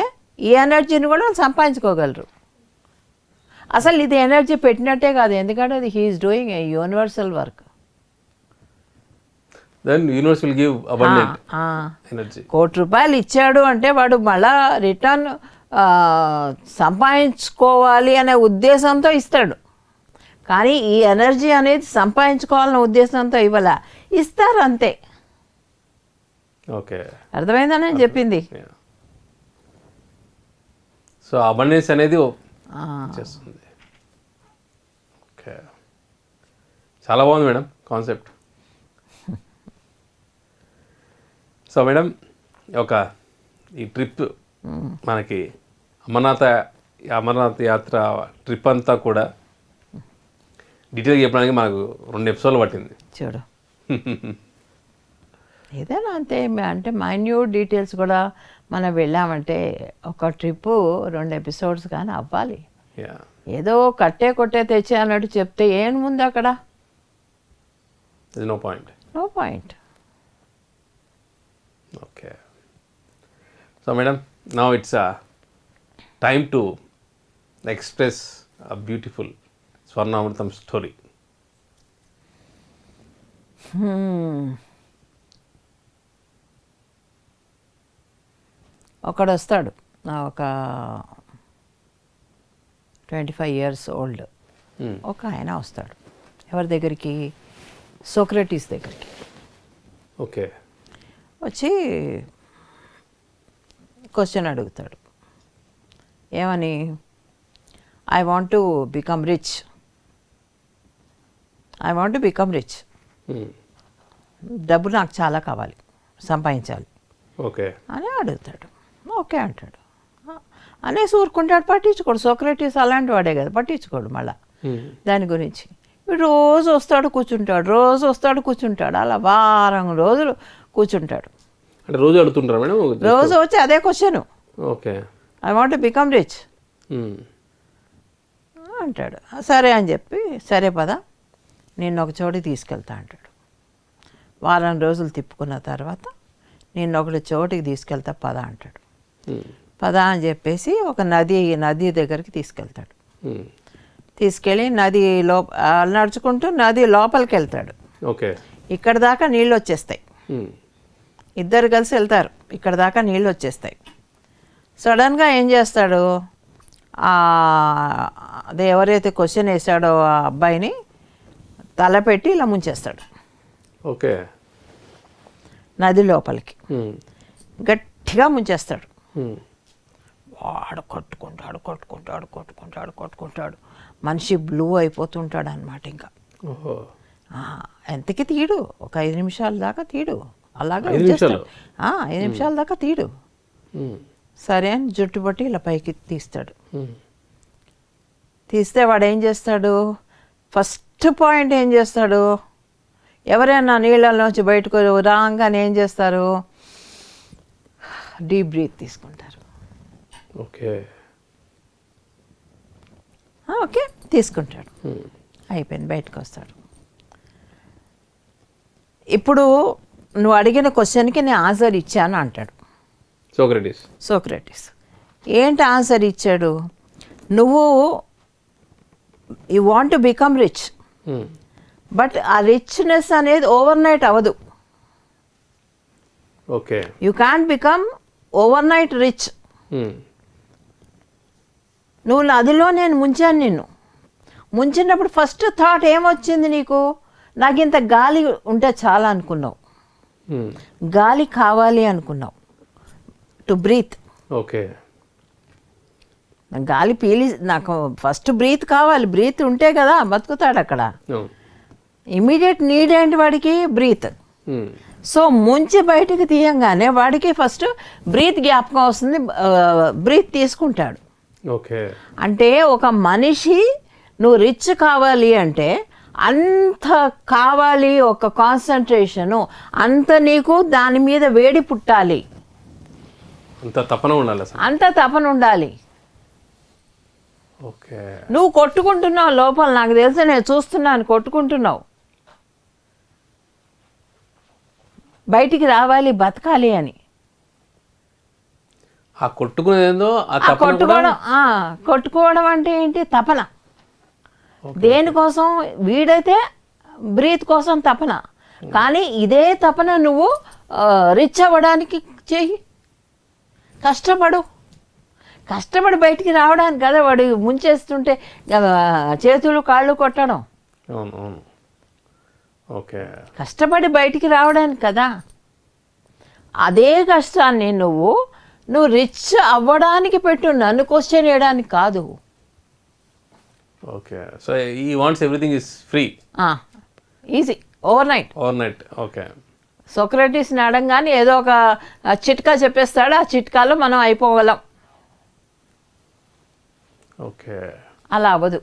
ఈ ఎనర్జీని కూడా వాళ్ళు సంపాదించుకోగలరు. అసలు ఇది ఎనర్జీ పెట్టినట్టే కాదు, ఎందుకంటే అది he is doing a universal work. Then universe will give abundant energy. ₹1 కోటి ఇచ్చాడు అంటే వాడు మళ్ళా రిటర్న్ సంపాదించుకోవాలి అనే ఉద్దేశంతో ఇస్తాడు. కానీ ఈ ఎనర్జీ అనేది సంపాదించుకోవాలనే ఉద్దేశంతో ఇవ్వాల, ఇస్తారు అంతే. ఓకే, అర్థమైందా నేను చెప్పింది? సో అబండెన్స్ అనేది చేస్తుంది. ఓకే, చాలా బాగుంది మేడం కాన్సెప్ట్. సో మేడం, ఈ ట్రిప్ మనకి అమర్నాథ్ యాత్ర ట్రిప్ అంతా కూడా డీటెయిల్గా చెప్పడానికి మనకు 2 ఎపిసోడ్లు పట్టింది. చూడు, ఏదైనా అంతే. అంటే మైన్యూట్ డీటెయిల్స్ కూడా మనం వెళ్ళామంటే ఒక ట్రిప్పు 2 ఎపిసోడ్స్ కానీ అవ్వాలి. ఏదో కొట్టే తెచ్చే అన్నట్టు చెప్తే ఏం ముందు అక్కడ? No point. Okay, so madam, now it's time to express a beautiful Swarnamrutham story. ఒకడు వస్తాడు, ఒక 25 years old ఒక ఆయన వస్తాడు. ఎవరి దగ్గరికి? సోక్రటీస్ దగ్గరికి. ఓకే, వచ్చి క్వశ్చన్ అడుగుతాడు. ఏమని? I want to become rich. డబ్బు నాకు చాలా కావాలి, సంపాదించాలి ఓకే అని అడుగుతాడు. ఓకే అంటాడు. అనేసి ఊరుకుంటాడు, పట్టించుకోడు. సోక్రటీస్ అలాంటి వాడే కదా, పట్టించుకోడు మళ్ళా దాని గురించి. వీడు రోజు వస్తాడు కూర్చుంటాడు, అలా వారం రోజులు కూర్చుంటాడు. అంటే రోజు అడుగుతుంటారా మేడం? రోజు వచ్చి అదే question, okay I want to become rich అంటాడు. సరే అని చెప్పి, సరే పద నిన్ను ఒక చోటికి తీసుకెళ్తా అంటాడు. వారం రోజులు తిప్పుకున్న తర్వాత నిన్ను ఒకటి చోటికి తీసుకెళ్తా పద అంటాడు. పద అని చెప్పేసి ఒక నది దగ్గరికి తీసుకెళ్తాడు. ఉమ్. తీసుకెళ్ళి నది నడుచుకుంటూ నది లోపలికి వెళ్తాడు. ఓకే. ఇక్కడ దాకా నీళ్ళు వచ్చేస్తాయి. ఉమ్. ఇద్దరు కలిసి వెళ్తారు, ఇక్కడ దాకా నీళ్ళు వచ్చేస్తాయి. సడన్గా ఏం చేస్తాడు, అదే ఎవరైతే క్వశ్చన్ వేసాడో ఆ అబ్బాయిని తలపెట్టి ఇలా ముంచేస్తాడు ఓకే. నది లోపలికి. ఉమ్. గట్టిగా ముంచేస్తాడు. ఉమ్. వాడు కొట్టుకుంటాడు. మనిషి బ్లూ అయిపోతుంటాడు అనమాట. ఇంకా ఓహో. ఎంతకి తీడు, ఒక 5 నిమిషాల దాకా తీడు. అలాగే 5 నిమిషాలు? 5 నిమిషాల దాకా తీడు. ఉమ్. సరే అని జుట్టు పట్టి ఇలా పైకి తీస్తాడు. ఉమ్. తీస్తే వాడు ఏం చేస్తాడు, ఫస్ట్ పాయింట్ ఏం చేస్తాడు, ఎవరైనా నీళ్ళలోంచి బయటకు రాగానే ఏం చేస్తారు, డీప్ బ్రీత్ తీసుకుంటారు. ఓకే. ఓకే తీసుకుంటాడు. ఉమ్. అయిపోయింది, బయటకు వస్తాడు. ఇప్పుడు నువ్వు అడిగిన క్వశ్చన్కి నేను ఆన్సర్ ఇచ్చాను అంటాడు సోక్రటీస్. ఏంటి ఆన్సర్ ఇచ్చాడు, నువ్వు you want to become rich, but ఆ రిచ్నెస్ అనేది ఓవర్ నైట్ అవ్వదు. Okay. You can become over night rich. నువ్వు నదిలో నేను ముంచాను, నిన్ను ముంచినప్పుడు ఫస్ట్ థాట్ ఏమొచ్చింది నీకు, నాకు ఇంత గాలి ఉంటే చాలా అనుకున్నావు, గాలి కావాలి అనుకున్నావు, టు బ్రీత్. ఓకే. గాలి నాకు ఫస్ట్ బ్రీత్ కావాలి, బ్రీత్ ఉంటే కదా బతుకుతాడు అక్కడ. ఇమీడియట్ నీడ్ ఏంటి వాడికి, బ్రీత్. సో ముంచి బయటికి తీయంగానే వాడికి ఫస్ట్ బ్రీత్ జ్ఞాపకం వస్తుంది, బ్రీత్ తీసుకుంటాడు. ఓకే. అంటే ఒక మనిషి నువ్వు రిచ్ కావాలి అంటే అంత కావాలి, ఒక కాన్సన్ట్రేషను అంత, నీకు దాని మీద వేడి పుట్టాలి, అంత తపన ఉండాలి, అంత తపన ఉండాలి. ఓకే. నువ్వు కొట్టుకుంటున్నావు లోపల, నాకు తెలుసు, నేను చూస్తున్నాను, కొట్టుకుంటున్నావు, బయటికి రావాలి, బతకాలి అని. ఆ కొట్టుకునేదేందో కొట్టుకోవడం అంటే ఏంటి, తపన. దేనికోసం, వీడైతే బ్రీత్ కోసం తపన, కానీ ఇదే తపన నువ్వు రిచ్ అవ్వడానికి చెయ్యి, కష్టపడి బయటికి రావడానికి కదా. వాడు ముంచేస్తుంటే చేతులు కాళ్ళు కొట్టడం, ఓకే, కష్టపడి బయటికి రావడానికి కదా. అదే కష్టాన్ని నువ్వు రిచ్ అవ్వడానికి పెట్టు, నన్ను క్వశ్చన్ చేయడానికి కాదు. Okay. So he wants everything is free, easy, overnight. Okay. సోక్రటీస్ని అడగగానే ఏదో ఒక చిట్కా చెప్పేస్తాడు, ఆ చిట్కాలో మనం అయిపోగలం. ఓకే. అలా అవ్వదు.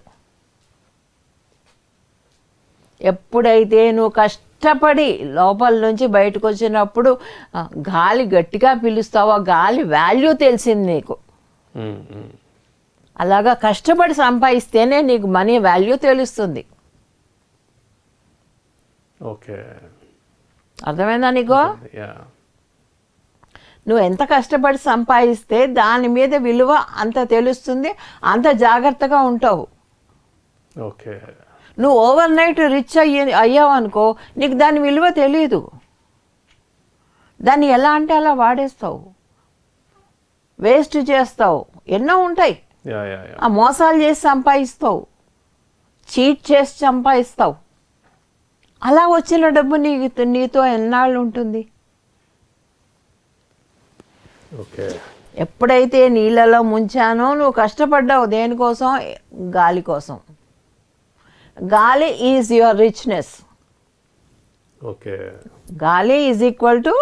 ఎప్పుడైతే నువ్వు కష్టపడి లోపల నుంచి బయటకు వచ్చినప్పుడు గాలి గట్టిగా పిలుస్తావో, గాలి వాల్యూ తెలిసింది నీకు. అలాగా కష్టపడి సంపాదిస్తేనే నీకు మనీ వాల్యూ తెలుస్తుంది. ఓకే. అర్థమైందా నీకు? నువ్వు ఎంత కష్టపడి సంపాదిస్తే దాని మీద విలువ అంత తెలుస్తుంది, అంత జాగ్రత్తగా ఉంటావు. ఓకే. నువ్వు ఓవర్ నైట్ రిచ్ అయ్యావు అనుకో, నీకు దాని విలువ తెలియదు, దాన్ని ఎలా అంటే అలా వాడేస్తావు, వేస్ట్ చేస్తావు, ఎన్నో ఉంటాయి. ఆ మోసాలు చేసి సంపాదిస్తావు, చీట్ చేసి సంపాదిస్తావు. అలా వచ్చిన డబ్బు నీతో ఎన్నాళ్ళు ఉంటుంది? ఓకే. ఎప్పుడైతే నీళ్ళలో ముంచానో నువ్వు కష్టపడ్డావు, దేనికోసం, గాలి కోసం. గాలి ఈజ్ యువర్ రిచ్నెస్. ఓకే. గాలి is equal to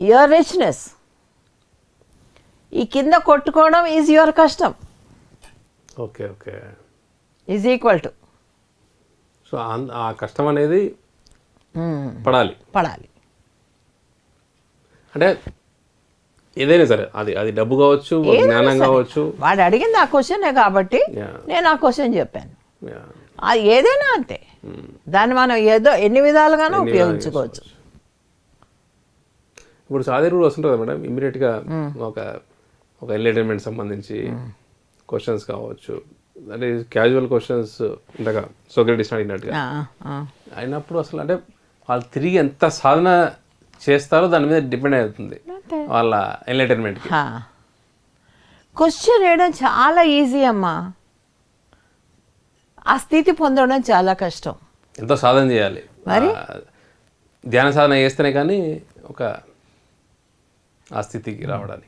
your richness. ఈ కింద కొట్టుకోవడం ఈజ్ యువర్ కష్టం. Okay. Okay. Is equal to. So ఆ కష్టం అనేది పడాలి. అంటే ఏదైనా సరే, అది డబ్బు కావచ్చు, జ్ఞానం కావచ్చు. వాడు అడిగింది ఆ క్వశ్చనే కాబట్టి నేను ఆ క్వశ్చన్ చెప్పాను. అది ఏదైనా అంతే, దాన్ని మనం ఏదో ఎన్ని విధాలుగానో ఉపయోగించుకోవచ్చు. ఇప్పుడు సాధారణ వస్తుంటుంది మేడం, ఇమ్మీడియట్గా ఒక ఒక ఎంటర్టైన్మెంట్ సంబంధించి క్వశ్చన్స్ కావచ్చు, అంటే క్యాజువల్ క్వశ్చన్స్ ఇంతగా సోక్రటీస్ అడిగినట్టుగా అయినప్పుడు అసలు అంటే వాళ్ళు తిరిగి ఎంత సాధన చేస్తారో దాని మీద డిపెండ్ అవుతుంది వాళ్ళ ఎంటర్టైన్మెంట్కి. క్వశ్చన్ వేయడం చాలా ఈజీ అమ్మా, ఆ స్థితి పొందడం చాలా కష్టం. ఎంతో సాధన చేయాలి, ధ్యాన సాధన చేస్తేనే కానీ ఒక ఆ స్థితికి రావడానికి.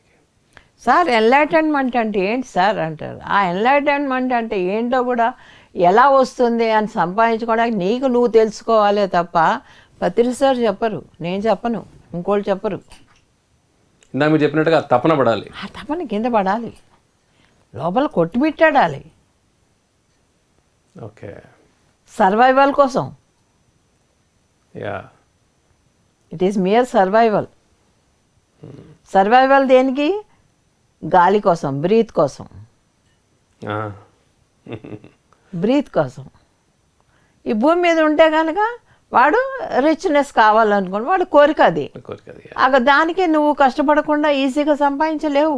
సార్ ఎన్లైటన్మెంట్ అంటే ఏంటి సార్ అంటారు. ఆ ఎన్లైటన్మెంట్ అంటే ఏంటో కూడా ఎలా వస్తుంది అని సంపాదించుకోవడానికి నీకు నువ్వు తెలుసుకోవాలే తప్ప పత్రి సార్ చెప్పరు, నేను చెప్పను, ఇంకోళ్ళు చెప్పరు. ఇందా మీరు చెప్పినట్టుగా తపన పడాలి, ఆ తపన కింద పడాలి, లోపల కొట్టుమిట్టాడాలి. ఓకే, సర్వైవల్ కోసం. Yeah, it is mere survival. Survival దేనికి? గాలి కోసం, బ్రీత్ కోసం, బ్రీత్ కోసం. ఈ భూమి మీద ఉంటే కనుక వాడు రిచ్నెస్ కావాలనుకోండి, వాడు కోరిక అది. దానికి నువ్వు కష్టపడకుండా ఈజీగా సంపాదించలేవు.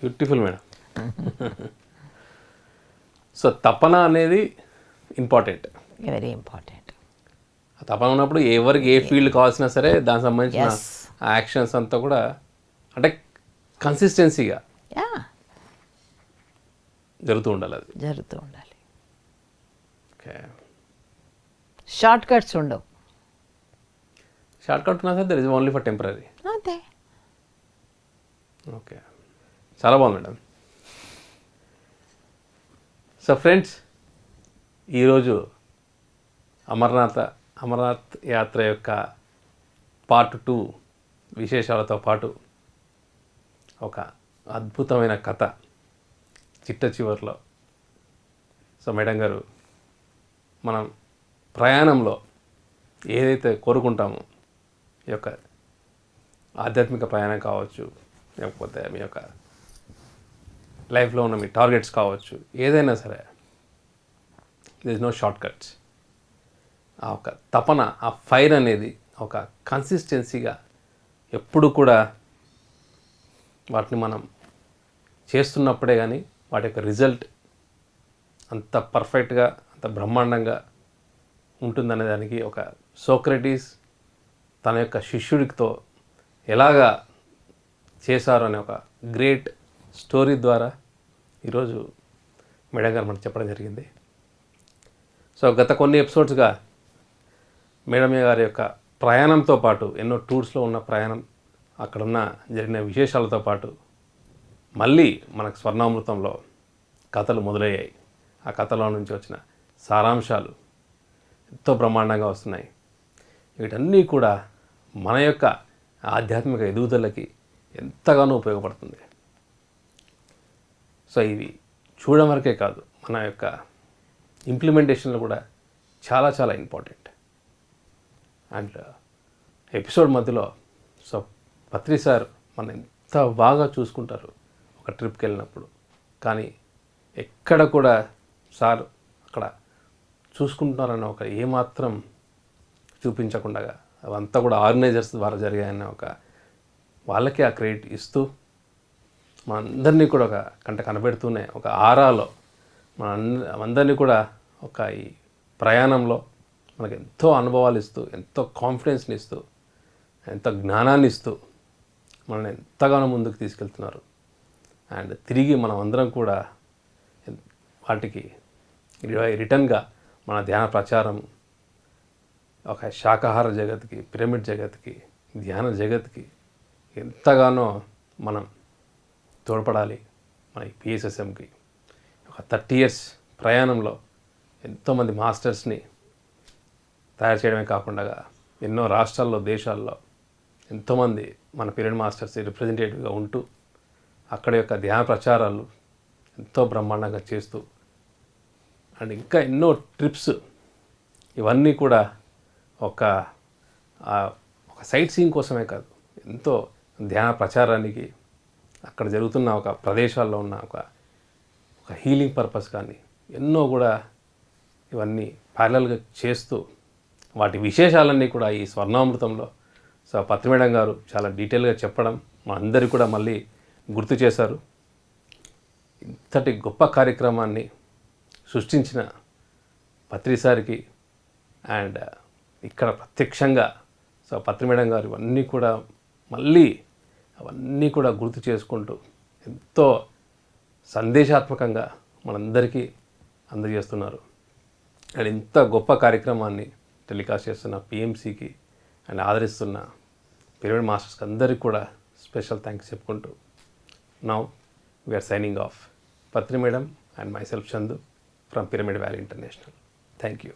Beautiful madam. సో తపన అనేది ఇంపార్టెంట్, వెరీ ఇంపార్టెంట్. ఆ తపన ఉన్నప్పుడు ఎవరికి ఏ ఫీల్డ్ కావాల్సినా సరే దానికి సంబంధించిన యాక్షన్స్ అంతా కూడా అంటే కన్సిస్టెన్సీగా జరుగుతూ ఉండాలి, అది జరుగుతూ ఉండాలి. ఓకే, షార్ట్ కట్స్ ఉండవు. షార్ట్ కట్ ఉన్నా sir there is only for temporary. అంతే. ఓకే, చాలా బాగుంది మేడం. సో ఫ్రెండ్స్, ఈరోజు అమర్నాథ్ యాత్ర యొక్క పార్ట్ 2 విశేషాలతో పాటు ఒక అద్భుతమైన కథ చిట్ట చివరిలో. సో మేడం గారు, మనం ప్రయాణంలో ఏదైతే కోరుకుంటామో, ఈ యొక్క ఆధ్యాత్మిక ప్రయాణం కావచ్చు, లేకపోతే మీ యొక్క లైఫ్లో ఉన్న మీ టార్గెట్స్ కావచ్చు, ఏదైనా సరే there is no shortcuts. ఆ ఒక తపన, ఆ ఫైర్ అనేది ఒక కన్సిస్టెన్సీగా ఎప్పుడు కూడా వాటిని మనం చేస్తున్నప్పుడే కానీ వాటి యొక్క రిజల్ట్ అంత పర్ఫెక్ట్గా, అంత బ్రహ్మాండంగా ఉంటుందనే దానికి ఒక సోక్రటీస్ తన యొక్క శిష్యుడితో ఎలాగా చేశారు అనే ఒక గ్రేట్ స్టోరీ ద్వారా ఈరోజు మేడం గారు మనకు చెప్పడం జరిగింది. సో గత కొన్ని ఎపిసోడ్స్గా మేడం గారి యొక్క ప్రయాణంతో పాటు ఎన్నో టూర్స్లో ఉన్న ప్రయాణం, అక్కడున్న జరిగిన విశేషాలతో పాటు మళ్ళీ మనకు స్వర్ణామృతంలో కథలు మొదలయ్యాయి. ఆ కథలో నుంచి వచ్చిన సారాంశాలు ఎంతో బ్రహ్మాండంగా వస్తున్నాయి. వీటన్నీ కూడా మన యొక్క ఆధ్యాత్మిక ఎదుగుదలకి ఎంతగానో ఉపయోగపడుతుంది. సో ఇవి చూడడం వరకే కాదు, మన యొక్క ఇంప్లిమెంటేషన్లో కూడా చాలా చాలా ఇంపార్టెంట్. అండ్ ఎపిసోడ్ మధ్యలో సో పత్రి సార్ మనం ఎంత బాగా చూసుకుంటారు ఒక ట్రిప్కి వెళ్ళినప్పుడు, కానీ ఎక్కడ కూడా సార్ అక్కడ చూసుకుంటున్నారన్న ఒక ఏమాత్రం చూపించకుండా అవంతా కూడా ఆర్గనైజర్స్ ద్వారా జరిగాయన్న ఒక వాళ్ళకే ఆ క్రెడిట్ ఇస్తూ మనందరినీ కూడా ఒక కంట కనబెడుతూనే ఒక ఆరాలో అందరినీ కూడా ఒక ఈ ప్రయాణంలో మనకు ఎంతో అనుభవాలు ఇస్తూ, ఎంతో కాన్ఫిడెన్స్ని ఇస్తూ, ఎంతో జ్ఞానాన్ని ఇస్తూ మనల్ని ఎంతగానో ముందుకు తీసుకెళ్తున్నారు. అండ్ తిరిగి మనం అందరం కూడా వాటికి రిటర్న్గా మన ధ్యాన ప్రచారం ఒక శాకాహార జగత్కి, పిరమిడ్ జగత్కి, ధ్యాన జగత్కి ఎంతగానో మనం తోడ్పడాలి. మన పిఎస్ఎస్ఎంకి ఒక 30 years ప్రయాణంలో ఎంతోమంది మాస్టర్స్ని తయారు చేయడమే కాకుండా ఎన్నో రాష్ట్రాల్లో, దేశాల్లో ఎంతోమంది మన పిరమిడ్ మాస్టర్స్ రిప్రజెంటేటివ్గా ఉంటూ అక్కడ యొక్క ధ్యాన ప్రచారాలు ఎంతో బ్రహ్మాండంగా చేస్తూ అండ్ ఇంకా ఎన్నో ట్రిప్స్, ఇవన్నీ కూడా ఒక సైట్ సీయింగ్ కోసమే కాదు, ఎంతో ధ్యాన ప్రచారానికి అక్కడ జరుగుతున్న ఒక ప్రదేశాల్లో ఉన్న ఒక హీలింగ్ పర్పస్ కానీ ఎన్నో కూడా ఇవన్నీ ప్యారలల్గా చేస్తూ వాటి విశేషాలన్నీ కూడా ఈ స్వర్ణామృతంలో సో పత్రి మేడం గారు చాలా డీటెయిల్గా చెప్పడం మా అందరికీ కూడా మళ్ళీ గుర్తు చేశారు. ఇంతటి గొప్ప కార్యక్రమాన్ని సృష్టించిన పత్రిసారికి అండ్ ఇక్కడ ప్రత్యక్షంగా సో పత్రి మేడం గారు ఇవన్నీ కూడా మళ్ళీ అవన్నీ కూడా గుర్తు చేసుకుంటూ ఎంతో సందేశాత్మకంగా మనందరికీ అందజేస్తున్నారు. అండ్ ఇంత గొప్ప కార్యక్రమాన్ని టెలికాస్ట్ చేస్తున్న పిఎంసికి అండ్ ఆదరిస్తున్న పిరమిడ్ మాస్టర్స్కి అందరికీ కూడా స్పెషల్ థ్యాంక్స్ చెప్పుకుంటూ now we are signing off. Patri madam and myself Chandu from Pyramid Valley International. Thank you.